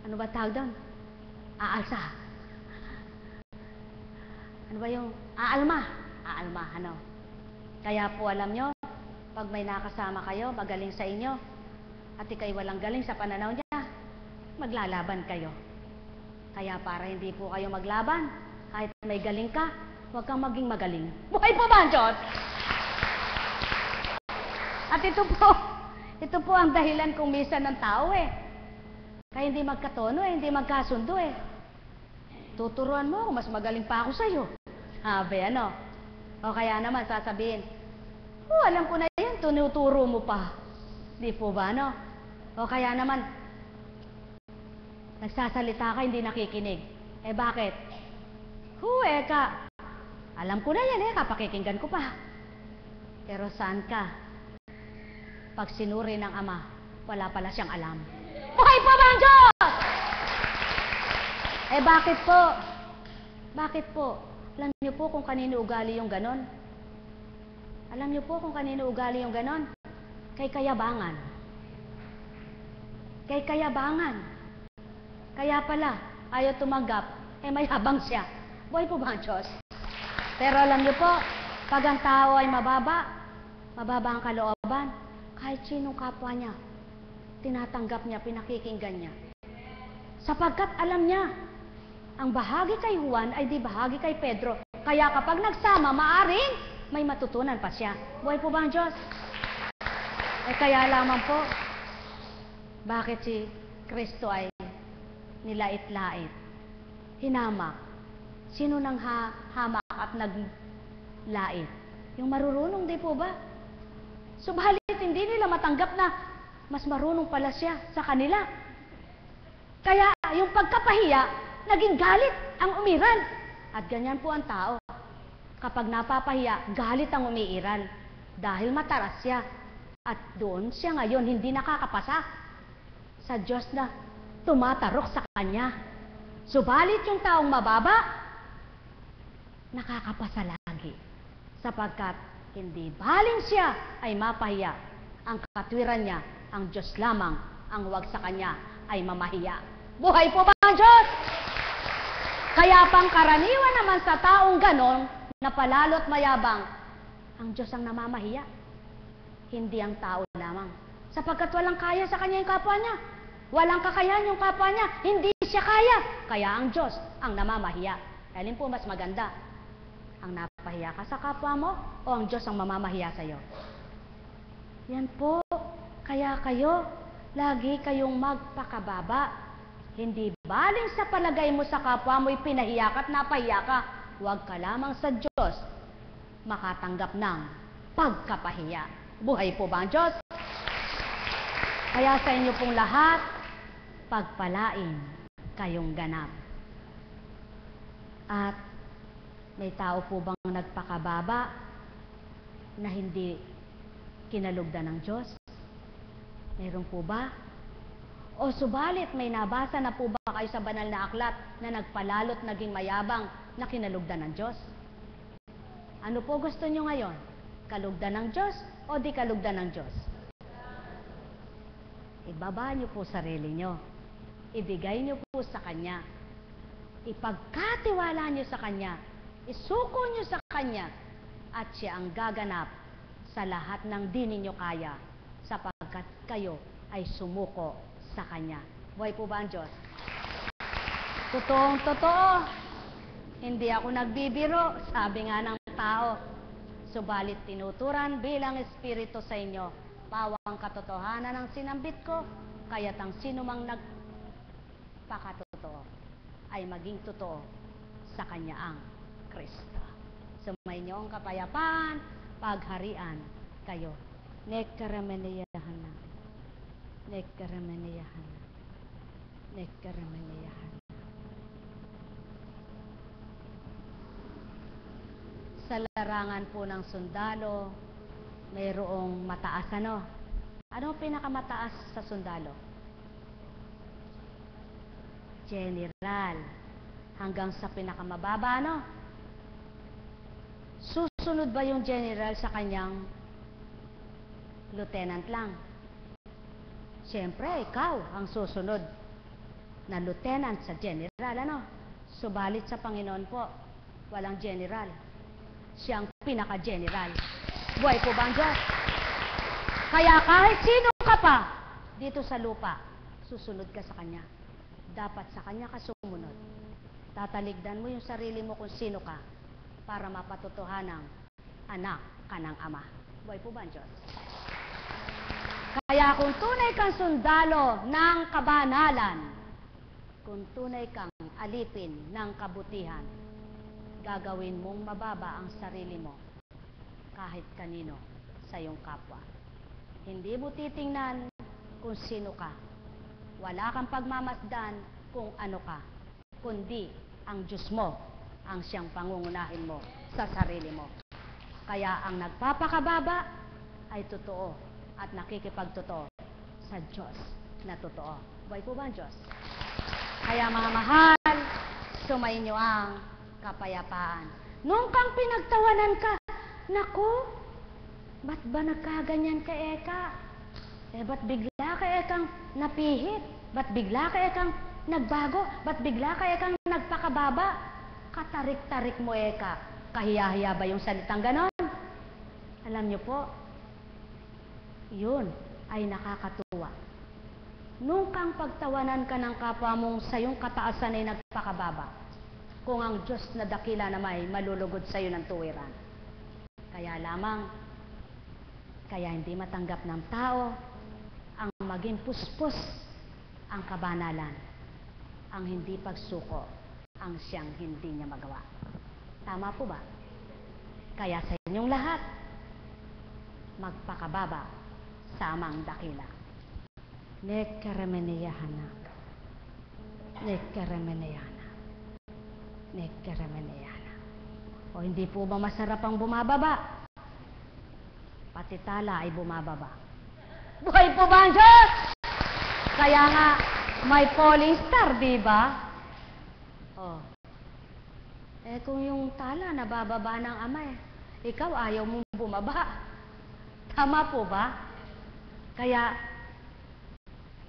Ano ba tawag doon? Aalsa. Ano ba yung aalma? Aalma, ano? Kaya po alam nyo, pag may nakasama kayo, magaling sa inyo, at ikay walang galing sa pananaw niya, maglalaban kayo. Kaya para hindi po kayo maglaban, kahit may galing ka, huwag kang maging magaling. Buhay po ba ang Diyos? At ito po ang dahilan kung minsan ng tao Kaya hindi magkatono hindi magkasundo Tuturuan mo ako, mas magaling pa ako sa'yo. Sabi, ano? O kaya naman sasabihin, alam ko na yan, tinuturo mo pa. Di po ba, no? O kaya naman, nagsasalita ka, hindi nakikinig. Bakit? Alam ko na yan kapakikinggan ko pa. Pero saan ka? Pag sinuri ng Ama, wala pala siyang alam. Buhay po ba ang Diyos? Bakit po? Bakit po? Alam niyo po kung kanino ugali yung ganon? Alam niyo po kung kanino ugali yung ganon? Kay kayabangan. Kay kayabangan. Kaya pala, ayaw tumanggap, may habang siya. Buhay po ba ang Diyos? Pero alam niyo po, pag ang tao ay mababa ang kalooban, kahit sinong kapwa niya, tinatanggap niya, pinakikinggan niya. Sapagkat alam niya, ang bahagi kay Juan ay di bahagi kay Pedro. Kaya kapag nagsama, maaring may matutunan pa siya. Buhay po ba ang Diyos? Kaya lamang po, bakit si Kristo ay nilait-lait, hinamak? Sino nang hamak at naglait? Yung marurunong, di po ba? Subalit, hindi nila matanggap na mas marunong pala siya sa kanila. Kaya yung pagkapahiya, naging galit ang umiral. At ganyan po ang tao. Kapag napapahiya, galit ang umiiral. Dahil mataras siya. At doon siya ngayon hindi nakakapasa sa Diyos na tumatarok sa kanya. Subalit yung taong mababa, nakakapasa lagi. Sapagkat hindi baling siya ay mapahiya. Ang katwiran niya, ang Diyos lamang ang huwag sa kanya ay mamahiya. Buhay po ba ang Diyos? Kaya pangkaraniwan naman sa taong ganon, na palalo't mayabang, ang Diyos ang namamahiya. Hindi ang tao lamang. Sapagkat walang kaya sa kanya yung kapwa niya. Walang kakayahan yung kapwa niya. Hindi siya kaya. Kaya ang Diyos ang namamahiya. Alin po mas maganda? Ang napahiya ka sa kapwa mo o ang Diyos ang mamamahiya sa iyo? Yan po. Kaya kayo, lagi kayong magpakababa. Hindi baling sa palagay mo sa kapwa mo'y pinahiya ka at napahiya ka. Huwag ka lamang sa Diyos makatanggap ng pagkapahiya. Buhay po ba ang Diyos? Kaya sa inyo pong lahat, pagpalain kayong ganap. At may tao po bang nagpakababa na hindi kinalugdan ng Diyos? Mayroon po ba? O subalit may nabasa na po ba kayo sa banal na aklat na nagpalalot naging mayabang na kinalugdan ng Diyos? Ano po gusto nyo ngayon? Kalugdan ng Diyos o di kalugdan ng Diyos? Ibaba nyo po sarili nyo. Ibigay nyo po sa Kanya. Ipagkatiwala nyo sa Kanya. Isuko nyo sa Kanya. At siya ang gaganap sa lahat ng di ninyo kaya sapagkat kayo ay sumuko sa Kanya. Buhay po ba ang Diyos? Totoong totoo. Hindi ako nagbibiro, sabi nga ng tao. Subalit tinuturan bilang espiritu sa inyo. Pawang katotohanan ang sinambit ko, kaya't ang sinumang nagpakatotoo ay maging totoo sa Kanya ang Kristo. Sumainyo ang kapayapaan, pagharian kayo. Nekkaramaniyahan na. Nekkaramaniyahan na. Nekkaramaniyahan. Sa larangan po ng sundalo, mayroong mataas ano? Ano ang pinakamataas sa sundalo? General. Hanggang sa pinakamababa, ano? Susunod ba yung general sa kanyang lieutenant lang? Siyempre, ikaw ang susunod na lieutenant sa general, ano? Subalit sa Panginoon po, walang general. Siya ang pinaka-general. Buhay po ba ang Diyos? Kaya kahit sino ka pa dito sa lupa, susunod ka sa Kanya. Dapat sa Kanya ka sumunod. Tataligdan mo yung sarili mo kung sino ka para mapatotohanang anak ka ng Ama. Buhay po ba ang Diyos? Kaya kung tunay kang sundalo ng kabanalan, kung tunay kang alipin ng kabutihan, gagawin mong mababa ang sarili mo kahit kanino sa iyong kapwa. Hindi mo titingnan kung sino ka. Wala kang pagmamasdan kung ano ka, kundi ang Diyos mo ang siyang pangungunahin mo sa sarili mo. Kaya ang nagpapakababa ay totoo at nakikipagtotoo sa Diyos na totoo. Buhay po ba ang Diyos? Kaya mga mahal, sumayin niyo ang kapayapaan. Nung kang pinagtawanan ka, naku, ba't ba nagkaganyan ka, Eka? Ba't bigla ka, Ekang napihit? Ba't bigla ka, Ekang nagbago? Ba't bigla ka, Ekang nagpakababa? Katarik-tarik mo, Eka. Kahiya-hiya ba yung salitang ganon? Alam niyo po, yun ay nakakatuwa. Nung kang pagtawanan ka ng kapwa mong sa iyong kataasan ay nagpakababa, kung ang Diyos na dakila na may malulugod sa iyo ng tuwiran. Kaya lamang, kaya hindi matanggap ng tao ang maging puspos ang kabanalan, ang hindi pagsuko, ang siyang hindi niya magawa. Tama po ba? Kaya sa inyong lahat, magpakababa sa Amang dakila. Nekkaramaniyahanak. Nekkaramaniyahanak. Nekkaramaniyahanak. O hindi po ba masarap ang bumababa? Pati tala ay bumababa. Buhay po ba ang Diyos? Kaya nga, may falling star, di ba? Oh. Kung yung tala nabababa ng Ama, ikaw ayaw mong bumaba. Tama po ba? Kaya,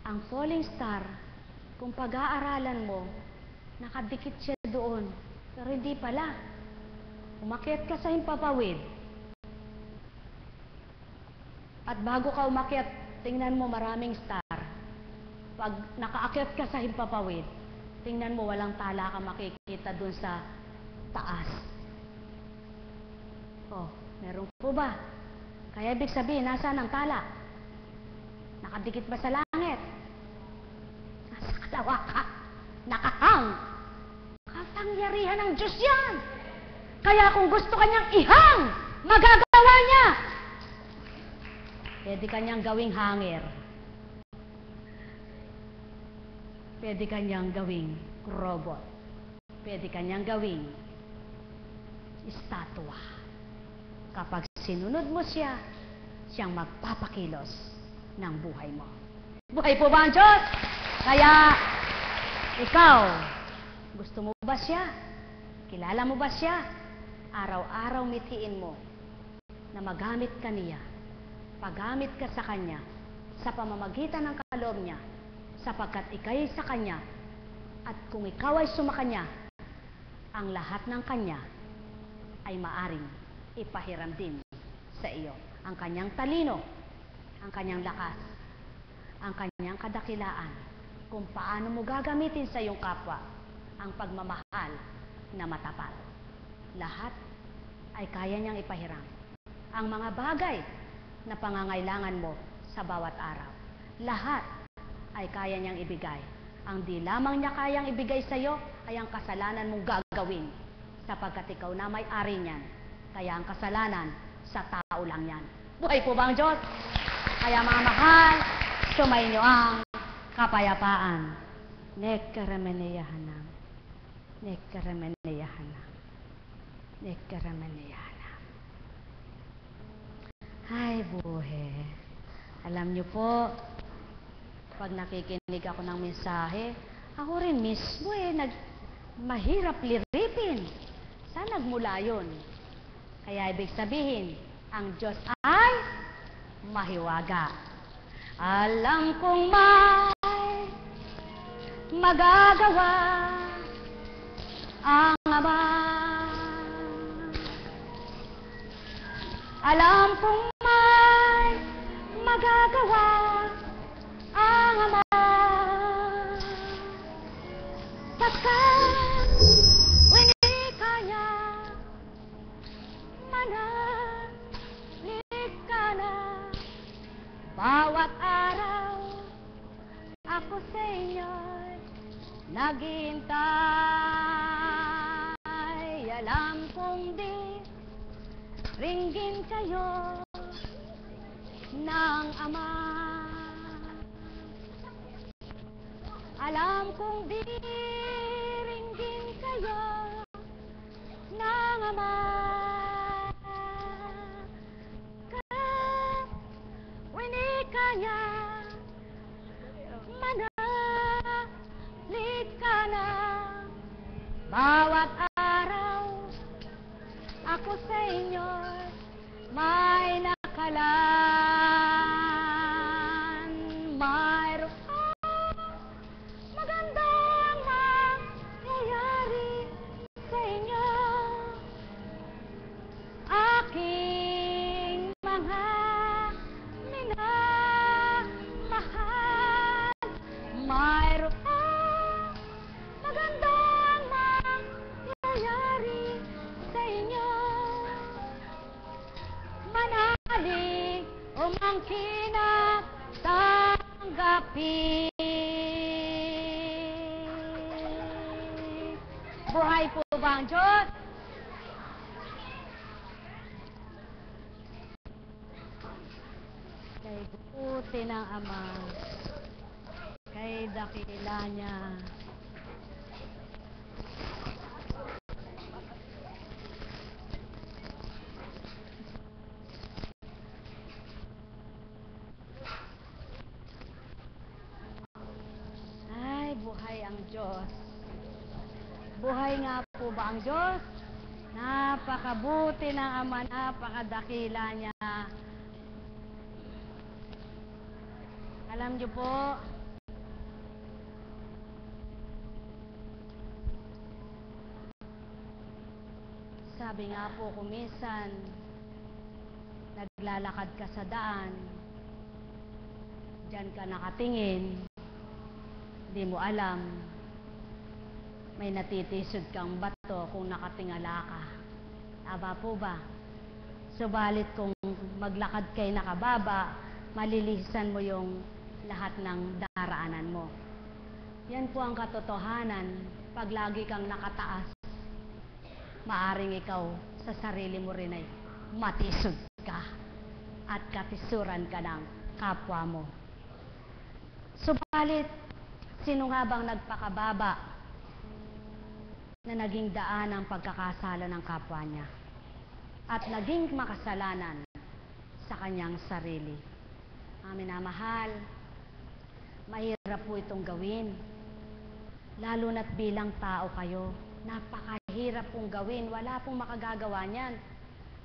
ang falling star, kung pag-aaralan mo, nakadikit siya doon. Pero hindi pala. Umakyat ka sa himpapawid. At bago ka umakyat, tingnan mo maraming star. Pag nakaakyat ka sa himpapawid, tingnan mo walang tala ka makikita dun sa taas. Oh, meron po ba? Kaya ibig sabihin, nasaan ang tala? Nakadikit ba sa langit? Nasa kalawakan. Nakahang. Kapangyarihan ng Diyos yan. Kaya kung gusto kanyang ihang, magagawa niya. Pwede kanyang gawing hanger. Pwede kanyang gawing robot. Pwede kanyang gawing estatwa. Kapag sinunod mo siya, siyang magpapakilos ng buhay mo. Buhay po ba ang Diyos? Kaya, ikaw, gusto mo ba siya? Kilala mo ba siya? Araw-araw mithiin mo na magamit ka niya. Paggamit ka sa Kanya, sa pamamagitan ng kaloob niya, sapagkat ikay sa Kanya, at kung ikaw ay sumakanya, ang lahat ng Kanya ay maaring ipahiram din sa iyo. Ang Kanyang talino, ang Kanyang lakas, ang Kanyang kadakilaan, kung paano mo gagamitin sa iyong kapwa ang pagmamahal na matapat. Lahat ay kaya niyang ipahiram. Ang mga bagay na pangangailangan mo sa bawat araw, lahat ay kaya niyang ibigay. Ang di lamang niya kayang ibigay sa iyo ay ang kasalanan mong gagawin, sapagkat ikaw na may-ari niyan. Kaya ang kasalanan sa tao lang yan. Buhay po ba ang Diyos? Kaya mga mahal, sumayin niyo ang kapayapaan Nekkarameneyahanam. Nekkarameneyahanam. Nekkarameneyahanam. Ay, buhe. Alam niyo po, pag nakikinig ako ng mensahe, ako rin mismo mahirap liripin. Saan nagmula yun? Kaya ibig sabihin, ang Diyos ay mahiwaga. Alam kong may magagawa ang Ama. Alam kong may magagawa ang Ama. Pagkat winika niya, manalig ka na. Bawat araw ako sa inyo'y naghihintay. Alam kong di ringgin kayo ng Ama. Alam kong di ringgin kayo ng Ama. Kahit winika niya, manalig ka na. Bawat araw ako sa inyo may nakalaan. Mayroon magandang mangyayari sa inyo. Aking mga minamahal, mayroon magandang mangyayari sa inyo. Manalig umangkin at tanggapin. Buhay po ba ang Diyos? Kay buti ng Ama, kay dakila niya. Ay, buhay ang Diyos. Buhay nga po ba ang Diyos? Napakabuti ng Ama, napakadakila niya. Alam niyo po, sabi nga po kung minsan, naglalakad ka sa daan, diyan ka nakatingin, di mo alam, may natitisod kang bato kung nakatingala ka. Tama po ba? Subalit kung maglakad kay nakababa, malilisan mo yung lahat ng daraanan mo. Yan po ang katotohanan. Pag lagi kang nakataas, maaring ikaw sa sarili mo rin ay matisod ka at katisuran ka ng kapwa mo. Subalit, sino nga bang nagpakababa na naging daan ang pagkakasala ng kapwa niya at naging makasalanan sa kanyang sarili? Mga minamahal, mahirap po itong gawin. Lalo na't bilang tao kayo, napakahirap pong gawin. Wala pong makagagawa niyan.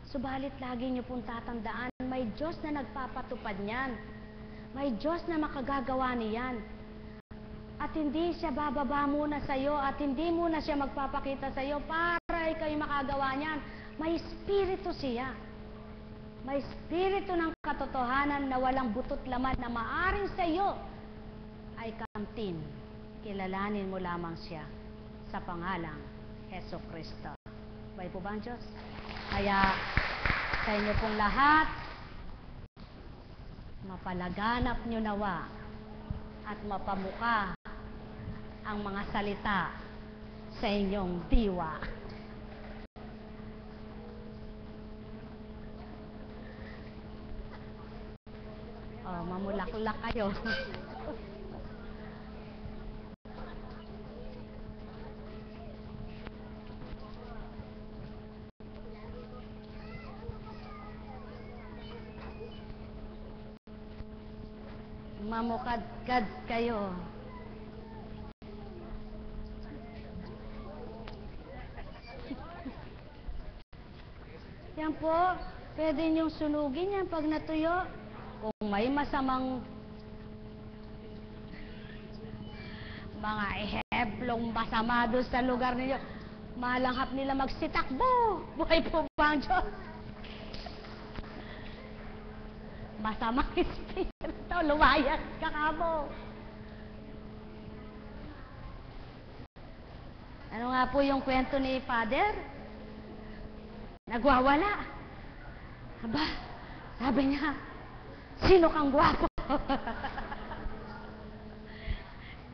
Subalit lagi niyo pong tatandaan, may Diyos na nagpapatupad niyan. May Diyos na makagagawa niyan. At hindi siya bababa muna sa iyo at hindi muna siya magpapakita sa iyo para ikaw makagawa niyan. May Espiritu siya. May Espiritu ng katotohanan na walang butot laman na maaring sa iyo ay kamtin. Kilalanin mo lamang siya sa pangalang Heso Kristo. Bay po ba ang Diyos? Kaya sa inyo pong lahat, mapalaganap nyo nawa at mapamuka ang mga salita sa inyong diwa. Mamulaklak kayo. mamukadkad kayo. Yan po, pwede niyong sunugin yan pag natuyo. Kung may masamang mga eheblong masama doon sa lugar ninyo, malanghap nila magsitakbo. Buhay po ba ang Diyos? Masamang espiritu, lumayas ka kamo. Ano nga po yung kwento ni Father? Nagwawala. Aba, sabi niya, sino kang gwapo?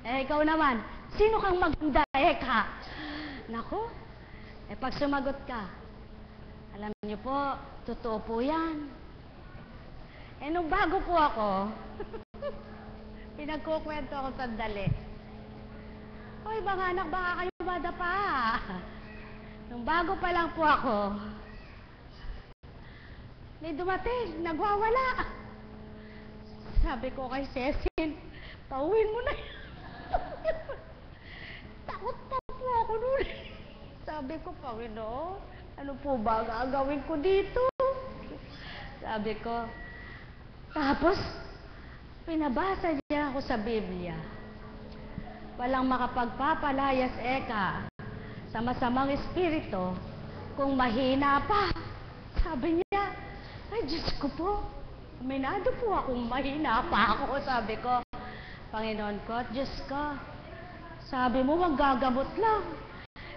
Ikaw naman, sino kang maganda? Ka. Naku, pag sumagot ka, alam niyo po, totoo po yan. Nung bago po ako, pinagkukwento ako sandali. Hoy, mga anak, baka kayo madapa. Nung bago pa lang po ako, may dumating, nagwawala. Sabi ko kay Cecil, pauwin mo na yan. Takot pa po ako noon. Sabi ko, Panginoon, ano po ba gagawin ko dito? Sabi ko, tapos, pinabasa niya ako sa Biblia. Walang makapagpapalayas sa masamang espiritu kung mahina pa. Sabi niya, ay Diyos ko po, aminado po akong mahina pa ako. Sabi ko, Panginoon ko, Diyos ko, sabi mo maggagamot lang.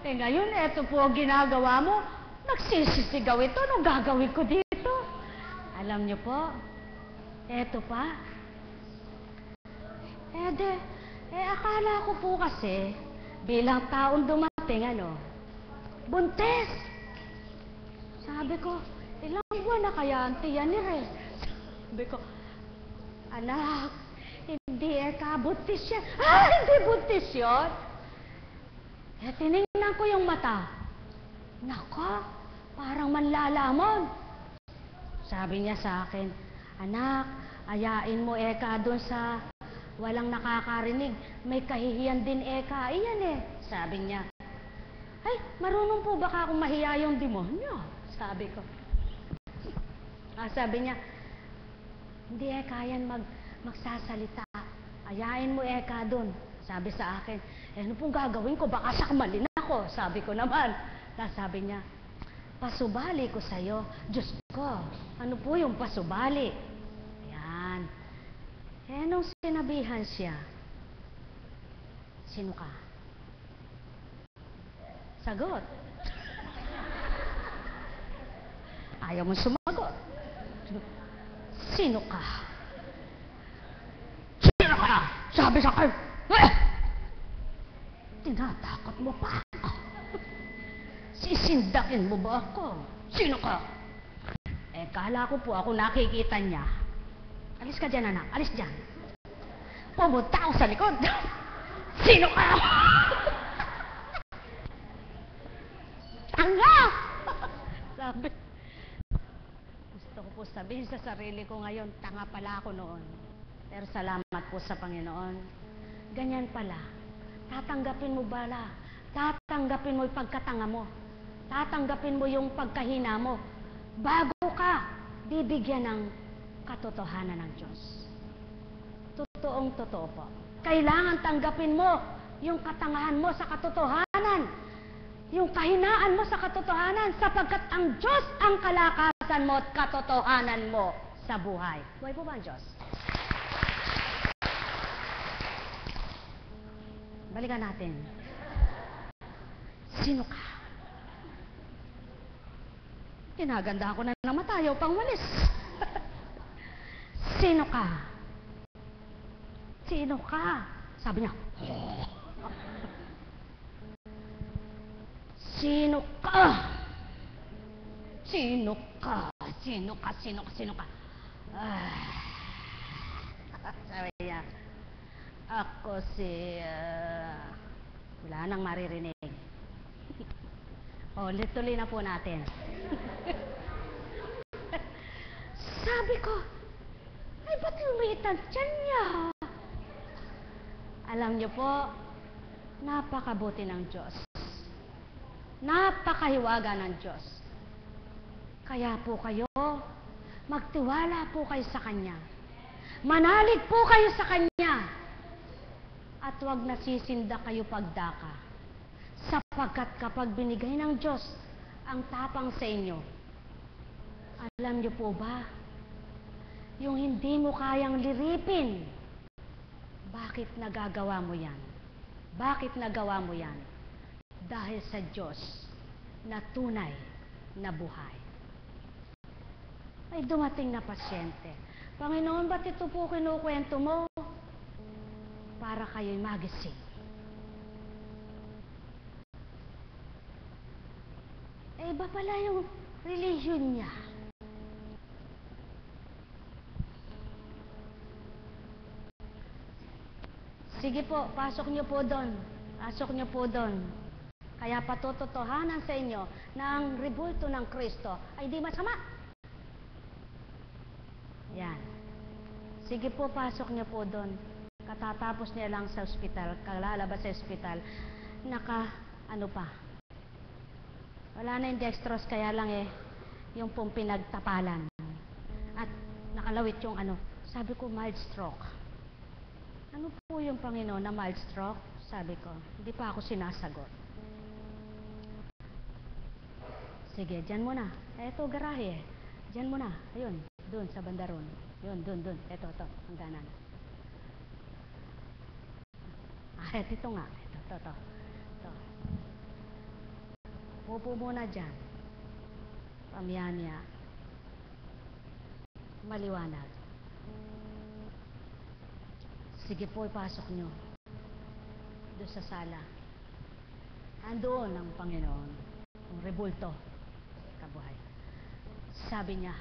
Ngayon, eto po ang ginagawa mo, nagsisisigaw ito, anong gagawin ko dito? Alam niyo po, eto pa. Akala ko po kasi, bilang taong dumating, buntes. Sabi ko, ilang buwan na kaya ang tiyan ni Re? Sabi ko, anak, hindi buntis yan. Hindi buntis yun? Tinignan ko yung mata. Nako, parang manlalamon. Sabi niya sa akin, anak, ayain mo doon sa walang nakakarinig. May kahihiyan din iyan Sabi niya, ay, marunong po baka akong mahiya yung demonyo? Sabi ko. Sabi niya, hindi yan magsasalita. Ayain mo doon. Sabi sa akin, ano pong gagawin ko? Baka sakmalin ako. Sabi ko naman. Tapos sabi niya, pasubali ko sa'yo. Diyos ko, ano po yung pasubali? Ayan. Nung sinabihan siya, sino ka? Sagot. Ayaw mo sumagot. Sino ka? Sino ka? Sabi sa akin, tinatakot mo pa ako. Sisindakin mo ba ako? Sino ka? Kala ko po ako nakikita niya. Alis ka dyan, anak. Alis dyan. Pumunta ako sa likod. Sino ka? Tanga! Sabi. Gusto ko po sabihin sa sarili ko ngayon, tanga pala ako noon. Pero salamat po sa Panginoon. Ganyan pala. Tatanggapin mo bala. Tatanggapin mo yung pagkatanga mo. Tatanggapin mo yung pagkahina mo. Bago ka, bibigyan ng katotohanan ng Diyos. Totoong totoo po. Kailangan tanggapin mo yung katangahan mo sa katotohanan. Yung kahinaan mo sa katotohanan sapagkat ang Diyos ang kalakasan mo at katotohanan mo sa buhay. Buhay po ba ang Diyos? Balikan natin. Sino ka? Kinaganda ko na ng mata, ayaw pang walis. Sino ka? Sino ka? Sabi niya, sino ka? Sino ka? Sino ka? Sino ka? Sino ka? Sabi niya, ako wala nang maririnig. Tuloy na po natin. Sabi ko, Ay, ba't lumiit ang tiyan niya? Alam niyo po, napakabuti ng Diyos. Napakahiwaga ng Diyos. Kaya po kayo, magtiwala po kayo sa Kanya. Manalig po kayo sa Kanya. At huwag nasisinda kayo pagdaka. Sapagkat kapag binigay ng Diyos ang tapang sa inyo, alam niyo po ba, yung hindi mo kayang liripin, bakit nagagawa mo yan? Bakit nagawa mo yan? Dahil sa Diyos na tunay na buhay. Ay dumating na pasyente. Panginoon, ba't ito po kinukwento mo? Para kayo'y magising. Eh, iba pala yung religion niya. Sige po, pasok niyo po doon. Pasok niyo po doon. Kaya patutotohanan sa inyo na ang rebulto ng Kristo ay di masama. Yan. Sige po, pasok niyo po doon. Katatapos niya lang sa ospital, kalalabas sa ospital, ano pa. Wala na yung dextrose, kaya lang yung pong pinagtapalan. At nakalawit yung sabi ko, mild stroke. Ano po yung Panginoon na mild stroke? Sabi ko, hindi pa ako sinasagot. Sige, dyan muna. Eto, garahe. Dyan muna. Ayun, dun, sa bandaron. Yun, dun. Eto, hangganan. Ito nga. Ito. Upo muna dyan. Pamyanya. Maliwanag. Sige po, ipasok nyo. Doon sa sala. Andoon ang Panginoon. Ang rebulto. Kabuhay. Sabi niya,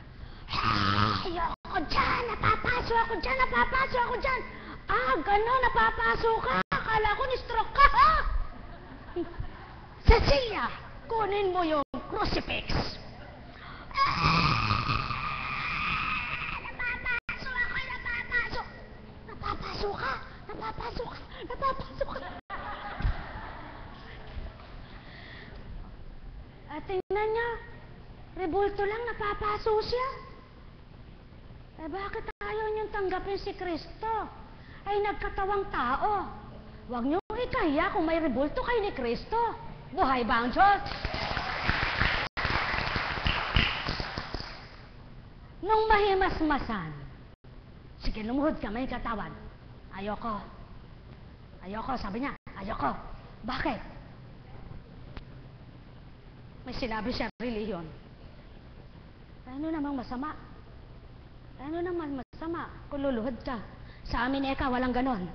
ayoko dyan! Napapasok ako dyan! Ah, gano'n, napapasok ka! Akala ko ni-stroke ka, ha? Cecilia, kunin mo yung crucifix. Napapasok ka. At tingnan niya, rebulto lang, napapasok siya. Eh bakit ayaw niyong tanggapin si Kristo? Ay nagkatawang tao. Huwag niyong ikaya kung may rebulto kayo ni Kristo. Buhay ba ang Diyos? Nung mahimasmasan, sige, lumuhod ka, may katawan. Ayoko, sabi niya, ayoko. Bakit? May sinabi siya, reliyon. Ano namang masama? Kung luluhod ka. Sa amin, walang ganon.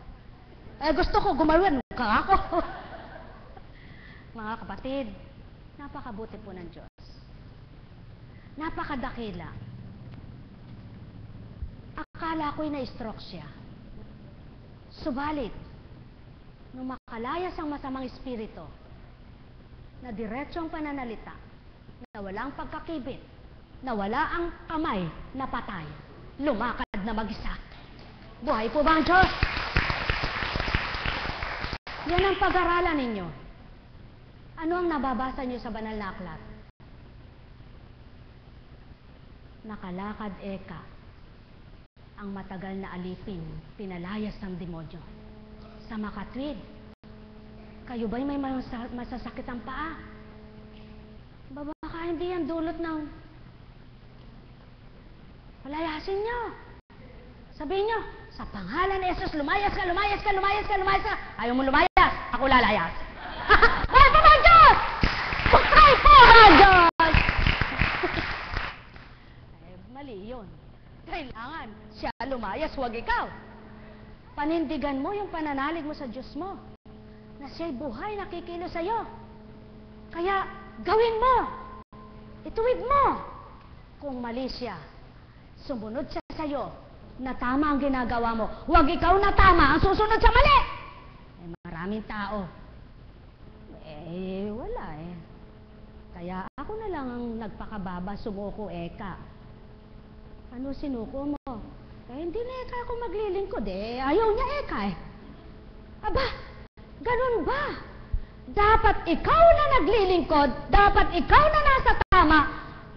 Gusto ko gumawan ka ako. Mga kapatid, napakabuti po ng Diyos. Napakadakila. Akala ko'y na-stroke siya. Subalit, nung makalayas ang masamang espiritu, na diretso ang pananalita, na walang pagkakibit, na wala ang kamay na patay, lumakad na mag-isa. Buhay po ba ang Diyos? Yan ang pag-aralan ninyo. Ano ang nababasa niyo sa banal na aklat? Nakalakad ang matagal na alipin, pinalayas ng demonyo. Sa makatwid, kayo ba'y may masasakit ang paa? Baka hindi yan dulot ng palayasin nyo. Sabihin nyo, sa pangalan ni Jesus, lumayas ka. Ayaw mo lumayas, ako lalayas. Buhay po ang Diyos! Buhay po ang Diyos! Mali yun. Kailangan siya lumayas, huwag ikaw. Panindigan mo yung pananalig mo sa Diyos mo, na siya'y buhay, nakikilos sa'yo. Kaya, gawin mo. Ituwid mo. Kung mali siya, sumunod siya sa'yo, na tama ang ginagawa mo. Huwag ikaw na tama ang susunod sa mali. Maraming tao. Wala Kaya ako na lang ang nagpakababa, sumuko Ano sinuko mo? hindi na eka ako maglilingkod ayaw niya eka Aba, ganun ba? Dapat ikaw na naglilingkod, dapat ikaw na nasa tama,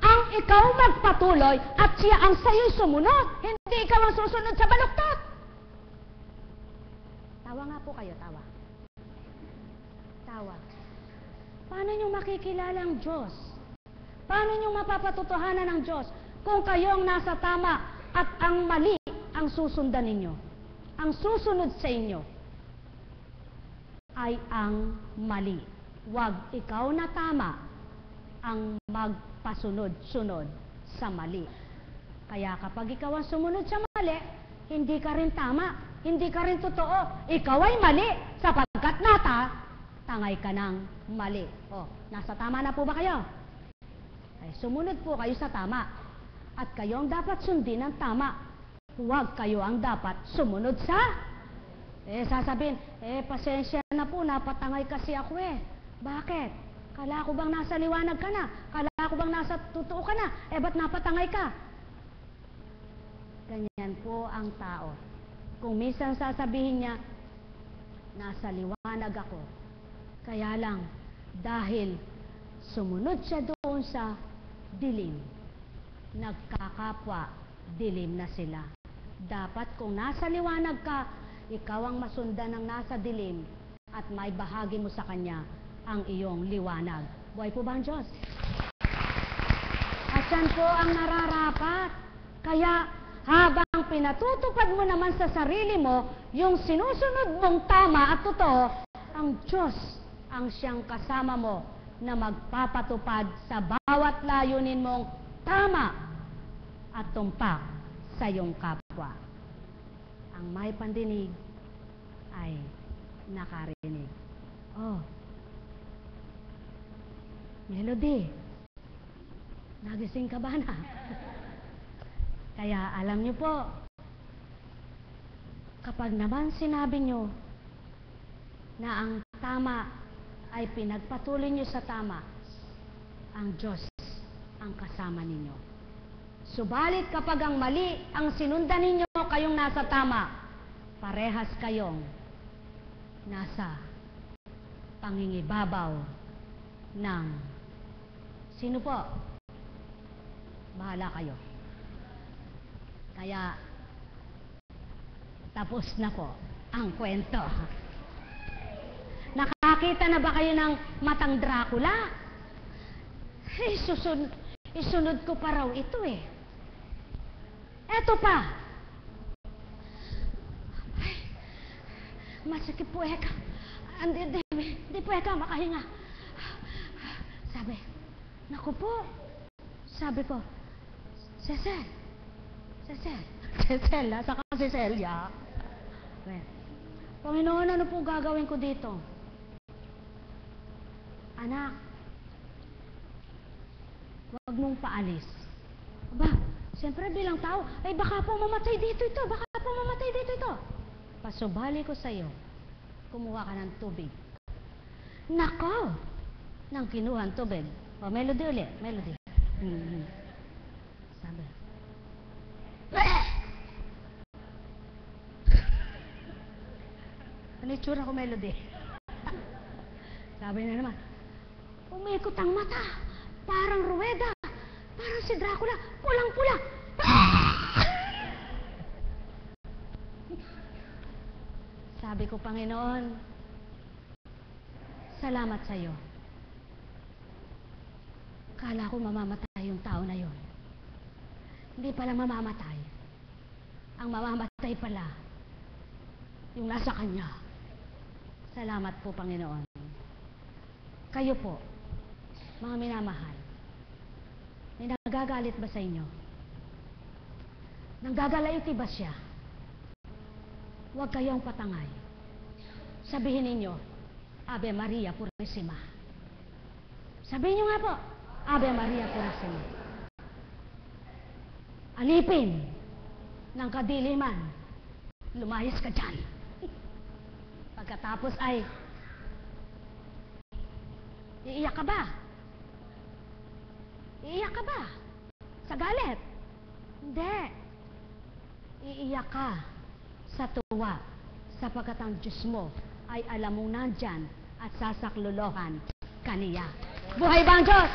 ang ikaw magpatuloy at siya ang sa'yo'y sumunod. Hindi ikaw ang susunod sa baluktot. Tawa nga po kayo, tawa. Tawa. Paano nyo makikilala ang Diyos? Paano nyo mapapatutuhanan ng Diyos kung kayo ang nasa tama at ang mali ang susundan ninyo? Ang susunod sa inyo ay ang mali. Huwag ikaw na tama ang magpasunod-sunod sa mali. Kaya kapag ikaw ang sumunod sa mali, hindi ka rin tama, hindi ka rin totoo. Ikaw ay mali sapagkat tangay ka ng mali. Nasa tama na po ba kayo? Ay, sumunod po kayo sa tama. At kayo ang dapat sundin ng tama. Huwag kayo ang dapat sumunod sa sasabihin, pasensya na po, napatangay kasi ako Bakit? Kala ko bang nasa liwanag ka na? Kala ko bang nasa totoo ka na? Ba't napatangay ka? Ganyan po ang tao. Kung minsan sasabihin niya, nasa liwanag ako. Kaya lang, dahil sumunod siya doon sa dilim, nagkakapwa, dilim na sila. Dapat kung nasa liwanag ka, ikaw ang masundan ng nasa dilim at may bahagi mo sa kanya ang iyong liwanag. Buhay po ba ang Diyos? At yan po ang nararapat. Kaya habang pinatutupad mo naman sa sarili mo yung sinusunod mong tama at totoo, ang Diyos ang siyang kasama mo na magpapatupad sa bawat layunin mong tama at tumpak sa iyong kapwa. Ang may pandinig ay nakarinig. Melody, nagising ka ba na? Kaya alam niyo po, kapag naman sinabi niyo na ang tama ay pinagpatuloy niyo sa tama, ang Diyos ang kasama ninyo. Subalit kapag ang mali ang sinundan ninyo, kayong nasa tama, parehas kayong nasa pangingibabaw ng sino po? Bahala kayo. Kaya tapos na po ang kwento. Nakakita na ba kayo ng matang Dracula? Isunod ko pa raw ito Eto pa. Ay, masakit po eka. Hindi po eka makahinga. Sabi, naku po. Sabi ko, Cecil, nasa ka si Celia. Panginoon, ano po gagawin ko dito? Anak, huwag mong paalis. Aba, siyempre bilang tao, baka po mamatay dito ito, Pasubali ko sa'yo, kumuha ka ng tubig. Nako! Nang kinuha ng tubig. Melody ulit, melody. Sabi. Ano yung tsura ko, Melody? Sabi na naman, umikot ang mata, parang ruweda, parang si Dracula, pulang-pula. Sabi ko, Panginoon, salamat sa iyo. Kala ko mamamatay yung tao na yon. Hindi pala mamamatay. Ang mamamatay pala, yung nasa kanya. Salamat po, Panginoon. Kayo po, mga minamahal, may nagagalit ba sa inyo? Nanggagalaiti ba siya? Huwag kayong patangay. Sabihin ninyo, Ave Maria Purísima. Sabihin nyo nga po, Ave Maria Purísima. Alipin ng kadiliman, lumayas ka dyan. Pagkatapos ay, iiyak ka ba? Iiyak ka ba? Sa galit? Hindi. Iiyak umiyak ka sa tuwa, sapagkat ang Diyos mo ay alam mong nandyan at sasaklolohan kaniya. Buhay ba ang Diyos?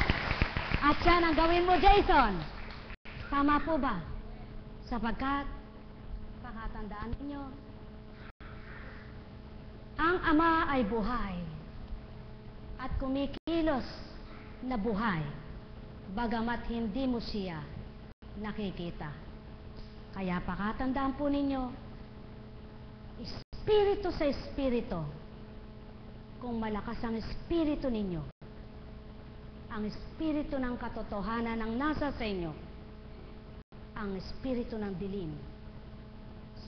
At yan ang gawin mo, Jason. Tama po ba? Sapagkat, pakatandaan ninyo, ang Ama ay buhay at kumikilos na buhay, bagamat hindi mo siya nakikita. Kaya pakatandaan po ninyo, espiritu sa espiritu, kung malakas ang espiritu ninyo, ang espiritu ng katotohanan ang nasa sa inyo, ang espiritu ng dilim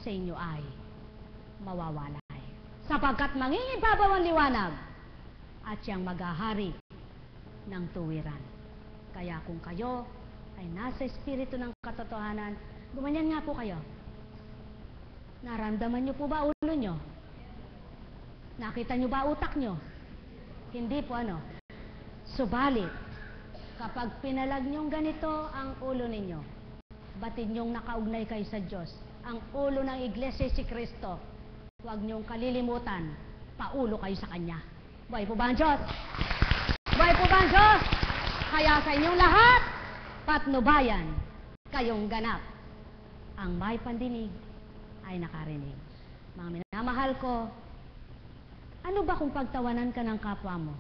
sa inyo ay mawawalay. Sapagkat mangingibabaw ang liwanag at siyang maghahari ng tuwiran. Kaya kung kayo ay nasa espiritu ng katotohanan, gumanyan nga po kayo. Naramdaman niyo po ba ulo niyo? Nakita niyo ba utak niyo? Hindi po ano. Subalit, kapag pinalag niyong ganito ang ulo ninyo, batid niyong nakaugnay kayo sa Diyos, ang ulo ng Iglesia si Kristo, huwag niyong kalilimutan, paulo kayo sa Kanya. Buhay po ba ang Diyos? Buhay po ba ang Diyos? Kaya sa inyong lahat, patnubayan, kayong ganap. Ang may pandinig ay nakarinig. Mga minamahal ko, ano ba kung pagtawanan ka ng kapwa mo?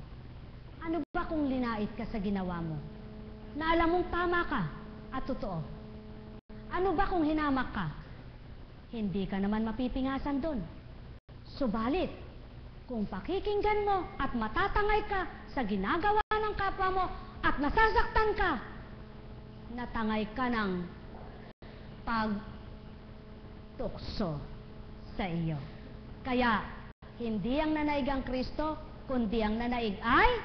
Ano ba kung linait ka sa ginawa mo? Na alam mong tama ka at totoo. Ano ba kung hinamak ka? Hindi ka naman mapipingasan doon. Subalit, kung pakikinggan mo at matatangay ka sa ginagawa ng kapwa mo at nasasaktan ka, natangay ka ng pagtukso sa iyo. Kaya, hindi ang nanaig ang Kristo, kundi ang nanaig ay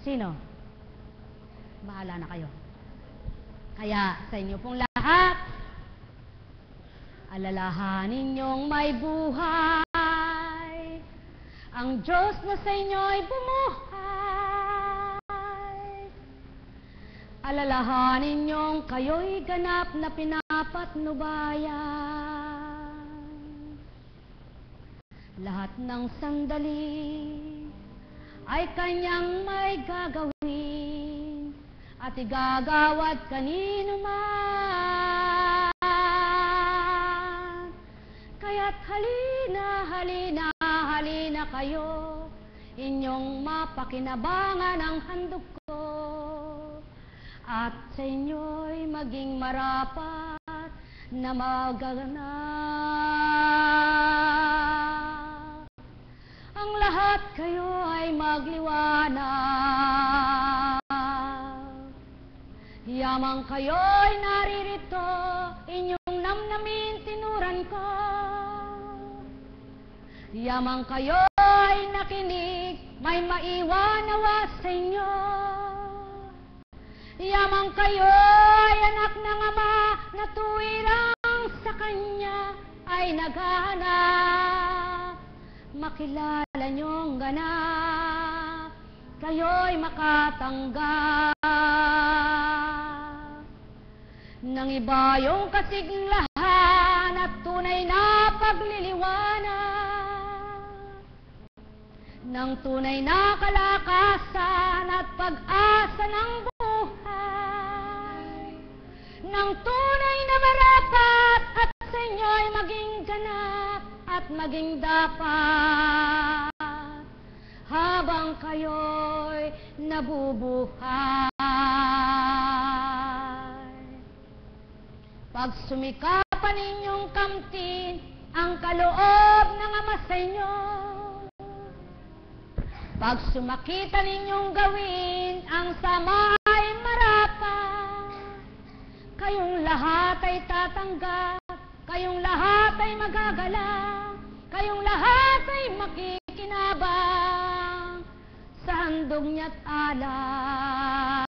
sino? Bahala na kayo. Kaya sa inyo pong lahat, alalahanin niyong may buhay, ang Diyos na sa inyo ay bumuhay. Alalahanin niyong kayo'y ganap na pinapatnubayan. Lahat ng sandali ay kanyang may gagawin at igagawad kanino man. Kaya't halina, halina, halina kayo, inyong mapakinabangan ang handog ko, at sa inyo'y maging marapat na maganap. Ang lahat kayo ay magliwanag. Yamang kayo'y naririto, inyong namnamin tinuran ko. Yamang kayo'y nakinig, may maiwanawa sa inyo. Yamang kayo'y anak ng Ama na tuwirang sa Kanya ay naghahanap. Makilala niyong ganap, kayo'y makatanggap ng iba yung kasiglahan at tunay na pagliliwanag, ng tunay na kalakasan at pag-asa ng buhay, ng tunay na marapat at sa inyo'y maging ganap at maging dapat habang kayo'y nabubuhay. Pag sumikapan ninyong kamtin ang kaloob ng Ama sa inyo, pag sumakita ninyong gawin ang sama ay marapat, kayong lahat ay tatanggap, kayong lahat ay magagalang, kayong lahat ay makikinabang sa handog niya't alay.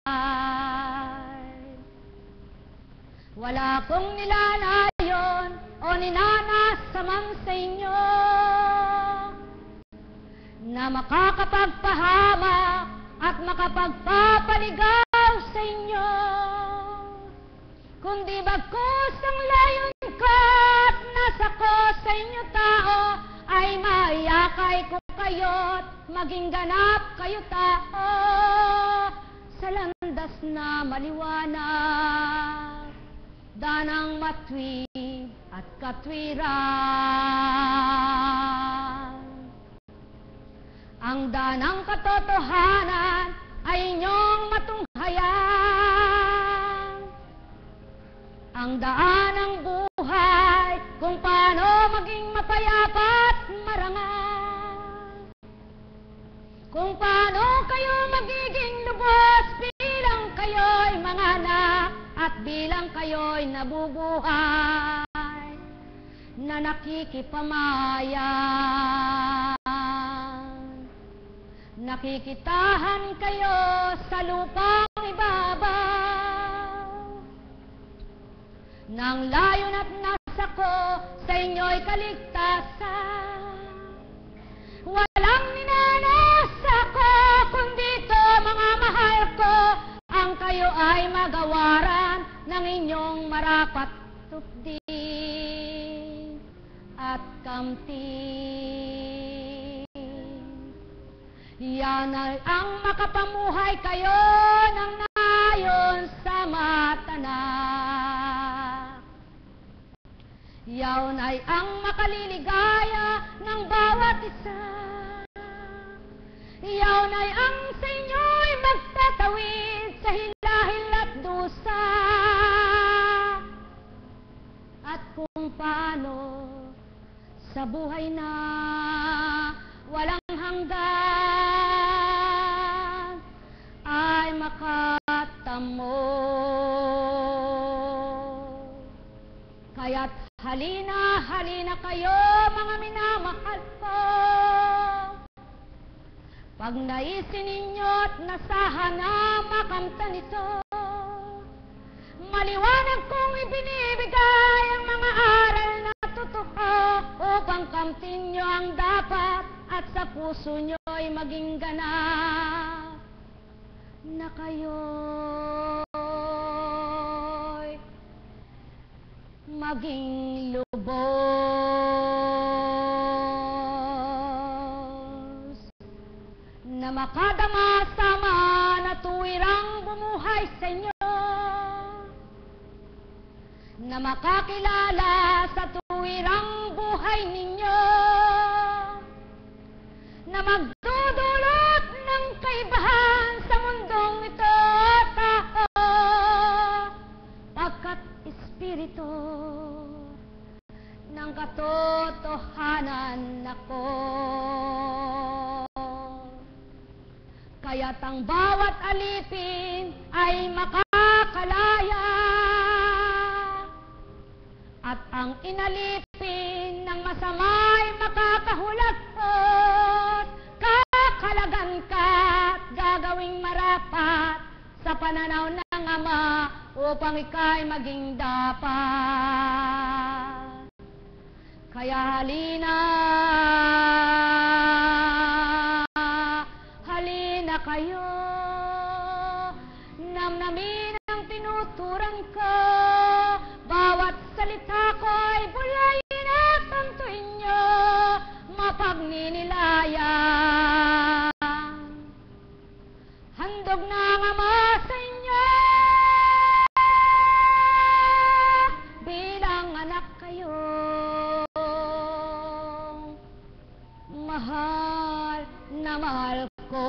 Wala kong nilalayon o ninanasamang sa inyo na makakapagpahamak at makapagpapaligaw sa inyo, kundi bagkus ang layon ko inyo tao ay maiyakay ko kayo't maging ganap kayo tao sa landas na maliwanag, danang matwid at katwiran. Ang danang katotohanan ay inyong matunghayan. Ang daan ng buhay kung paano maging mapayapa at marangal. Kung paano kayo magiging lubos bilang kayo'y mga anak at bilang kayo'y nabubuhay na nakikipamayan. Nakikitahan kayo sa lupang ibabaw. Nang layon at nasa ko sa inyo'y kaligtasan. Walang ninanasa ko kundi ito, mga mahal ko, ang kayo ay magawaran ng inyong marapat tupdi at kamti. Yan ay ang makapamuhay kayo ng nayon sa matanak. Yan ay ang makaliligaya ng bawat isa. Yan ay ang sa inyo'y magtatawid sa hilahil at dusa. At kung paano sa buhay na walang hanggan ay makatamo. Kaya't halina, halina kayo, mga minamahal ko. Pag naisin ninyo't nasahan na makamtan ito, maliwanag kong ibinibigay ang mga aral na totoo upang kamtin nyo ang dapat at sa puso nyo'y maging ganap na kayo'y maging lubos na makadama sama na tuwirang bumuhay sa inyo, na makakilala sa tuwirang buhay ninyo, na magdudulot ng kaibahan sa mundong ito, tao, pagkat espiritu ng katotohanan ako. Kaya't ang bawat alipin ay makakalaya, at ang inalipin ng masama'y makakahulagpot, kakalagan ka at gagawing marapat sa pananaw ng Ama upang ika'y maging dapat. Kaya halina, halina kayo, namnamin ang tinuturan ko. Bawat salita ko ay bulayin at tantuin nyo, mapagninilayan. Handog na ang Ama sa inyo, bilang anak kayo. Mahal na mahal ko.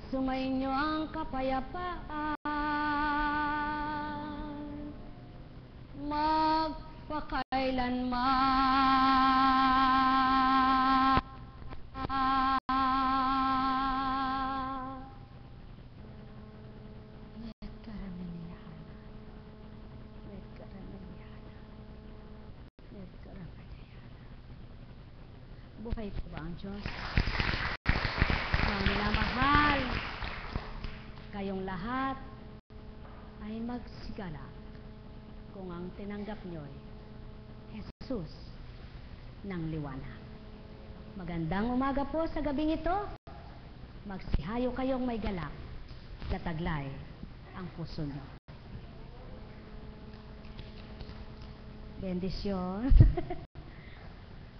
Sumainyo ang kapayapaan, magpakailanman. Buhay po ba ang Diyos? Mga minamahal, kayong lahat ay magsigala kung ang tinanggap nyo'y Jesus ng liwanag. Magandang umaga po sa gabing ito. Magsihayo kayong may galak sa taglay ang puso nyo. Bendisyon.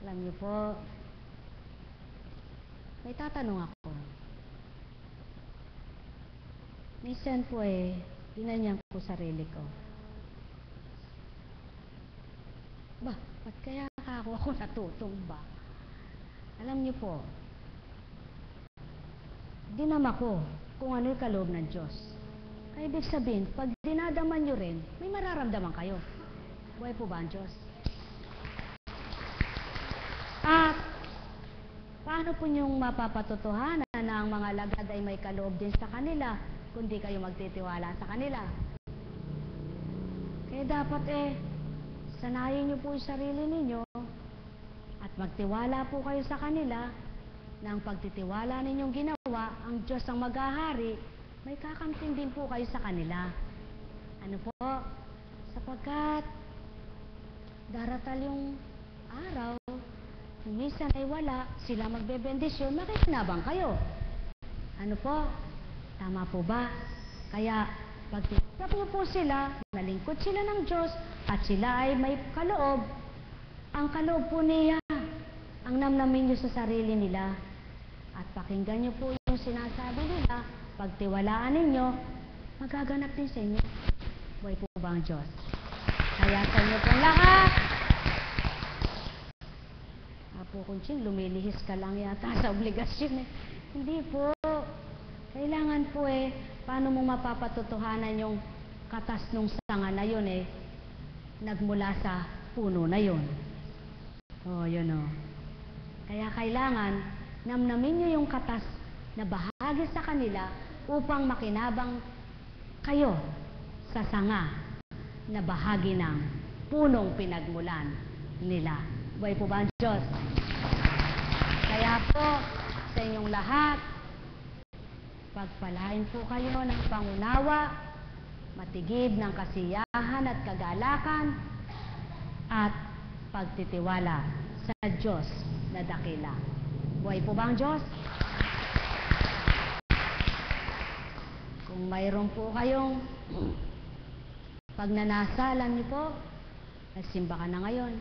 Alam niyo po, may tatanong ako. Minsan po ginanyan ko sarili ko. Ba't kaya ako natutumba? Alam niyo po, dinama ko kung ano yung kaloob ng Diyos. Kaya ibig sabihin, pag dinadaman nyo rin, may mararamdaman kayo. Buhay po ba ang Diyos? At paano po nyong mapapatotohanan na ang mga alagad ay may kaloob din sa kanila, kundi kayo magtitiwala sa kanila? Kaya dapat sanayin nyo po yung sarili ninyo at magtiwala po kayo sa kanila na ang pagtitiwala ninyong ginawa, ang Diyos ang maghahari, may kakamtin din po kayo sa kanila. Ano po? Sapagkat daratal yung araw, kung minsan ay wala, sila magbebendisyon, makikinabang kayo. Ano po? Tama po ba? Kaya, pag po sila, nalingkod sila ng Diyos, at sila ay may kaloob, ang kaloob po niya, ang namnamin nyo sa sarili nila, at pakinggan nyo po yung sinasabi nila, pagtiwalaan ninyo, magaganap din sa inyo. Buhay po ba ang Diyos? Kaya sa inyo pong lahat, Apo Kunching, lumilihis ka lang yata sa obligasyon Hindi po. Kailangan po paano mo mapapatotohanan yung katas nung sanga na yun nagmula sa puno na yun. Yun Kaya kailangan namnamin nyo yung katas na bahagi sa kanila upang makinabang kayo sa sanga na bahagi ng punong pinagmulan nila. Buhay po ba ang Diyos? Kaya po, sa inyong lahat, pagpalain po kayo ng pangunawa, matigib ng kasiyahan at kagalakan, at pagtitiwala sa Diyos na dakila. Buhay po ba ang Diyos? Kung mayroon po kayong pagnanasalan niyo po, nagsimba ka na ngayon,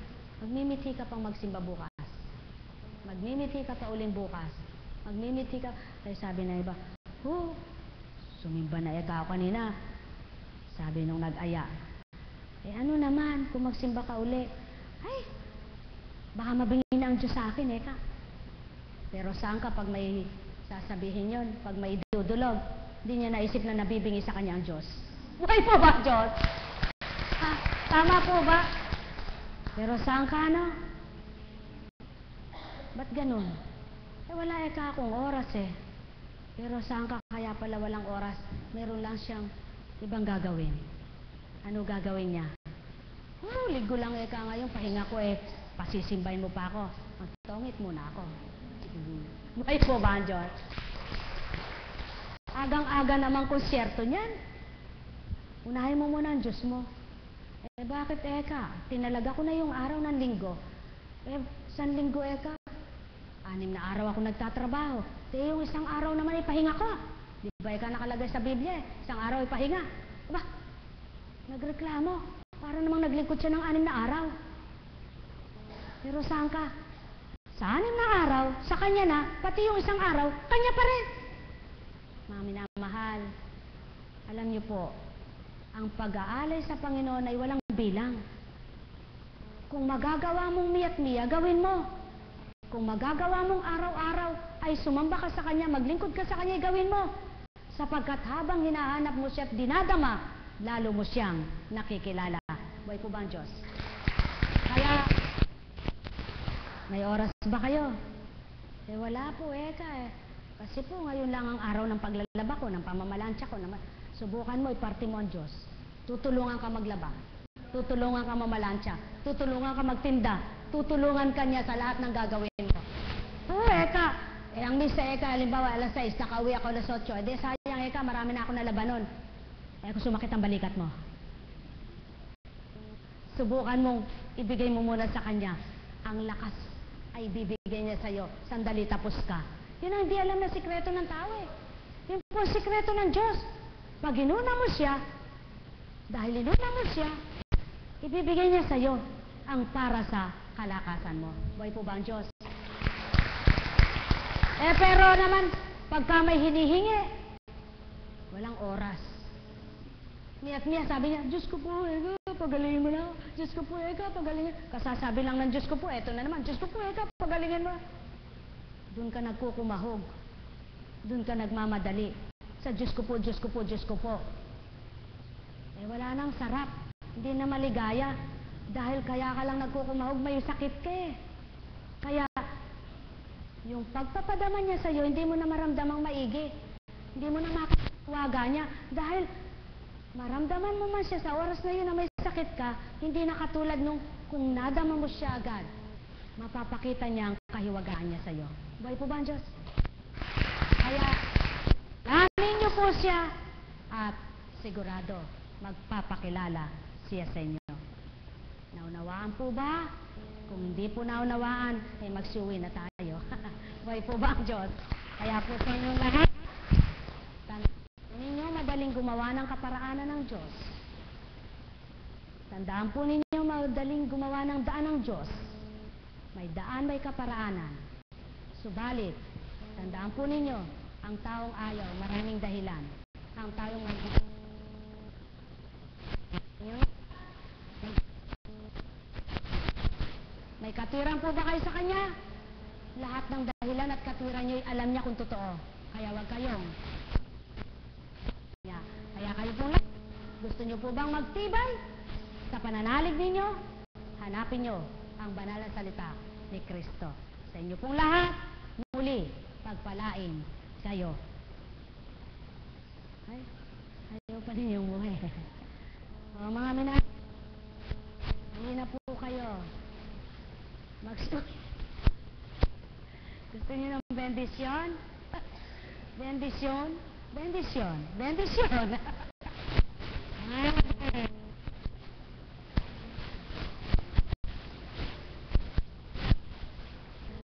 magmimiti ka pang magsimba bukas. Magmimiti ka pa uling bukas. Magmimiti ka. Kaya sabi na iba, sumimba na ako kanina. Sabi nung nag-aya, ano naman, kung magsimba ka uli, baka mabingi na ang Diyos sa akin, ka. Pero saan ka pag may sasabihin yon, pag may dudulog, hindi niya naisip na nabibingi sa kanya ang Diyos. Buhay po ba, Diyos? Tama po ba? Pero saan ka, Ba't ganun? Wala ka akong oras Pero saan ka kaya pala walang oras? Meron lang siyang ibang gagawin. Ano gagawin niya? Ligo lang ka ngayon, pahinga ko pasisimbahin mo pa ako. Magtongit muna ako. Buhay po ba ang Diyos? Agang-aga naman konsyerto niyan. Unahin mo muna ang Diyos mo. Bakit tinalaga ko na yung araw ng linggo. San linggo 6 na araw ako nagtatrabaho. Yung isang araw naman ipahinga ko. Di ba nakalagay sa Biblia isang araw ipahinga. Nagreklamo. Para namang naglingkod siya ng 6 na araw. Pero saan ka? Sa 6 na araw, sa kanya na, pati yung isang araw, kanya pa rin. Mga minamahal, alam niyo po, ang pag-aalay sa Panginoon ay walang bilang. Kung magagawa mong miya't-miya, gawin mo. Kung magagawa mong araw-araw ay sumamba ka sa Kanya, maglingkod ka sa Kanya, gawin mo. Sapagkat habang hinahanap mo siya at dinadama, lalo mo siyang nakikilala. Buhay po ba ang Diyos? Kaya, may oras ba kayo? Wala po Kasi po ngayon lang ang araw ng paglalaba ko, ng pamamalansya ko. Subukan mo, iparte mo ang Diyos. Tutulungan ka maglaba. Tutulungan ka mamalansya. Tutulungan ka magtinda. Tutulungan ka niya sa lahat ng gagawin mo. Ang misa halimbawa, alas 6, nakauwi ako alas 8. Sayang marami na ako nalabanon. Kung sumakit ang balikat mo. Subukan mong ibigay mo muna sa kanya. Ang lakas ay bibigay niya sa'yo. Sandali tapos ka. Yun ang hindi alam na sikreto ng tao Yun po ang sikreto ng Diyos. Pag inuna mo siya, dahil inuna mo siya, ibibigay niya sa iyo ang para sa kalakasan mo. Buhay po ba ang Diyos? Pero naman, pagka may hinihingi, walang oras. Miyak-miyak, sabi niya, Diyos ko po, pagalingin mo na. Diyos ko po, pagalingin. Kasasabi lang ng Diyos ko po, eto na naman, Diyos ko po, pagalingin mo. Doon ka nagkukumahog. Doon ka nagmamadali. Sa Diyos ko po, Diyos ko po, Diyos ko po. Wala nang sarap. Hindi na maligaya. Dahil kaya ka lang nagkukumahog, may sakit ka eh. Kaya, yung pagpapadama niya sa'yo, hindi mo na maramdamang maigi. Hindi mo na makatawaga niya. Dahil, maramdaman mo man siya sa oras na yun na may sakit ka, hindi na katulad nung kung nadama mo siya agad, mapapakita niya ang kahiwagaan niya sa'yo. Buhay po ba ang Diyos? Kaya, lamin niyo po siya at sigurado magpapakilala siya sa inyo. Naunawaan po ba? Kung hindi po naunawaan, magsuwi na tayo. Buhay po ba ang Diyos? Kaya po sa inyong lahat, ninyo madaling gumawa ng kaparaanan ng Diyos. Tandaan po ninyo madaling gumawa ng daan ng Diyos. May daan, may kaparaanan. Subalit, tandaan po ninyo, ang taong ayaw, maraming dahilan. Ang taong may katwiran po ba kayo sa Kanya? Lahat ng dahilan at katwiran niyo, alam niya kung totoo. Kaya wag kayong kaya kayo po lang, gusto niyo po bang magtibay sa pananalig ninyo? Hanapin niyo ang banal na salita ni Kristo. Sa inyo pong lahat, muli, pagpalain kayo. Ay, ayaw pa ninyong buhay. O mga minahal, hindi na po kayo gusto niyo ng bendisyon? Bendisyon? Bendisyon. Bendisyon.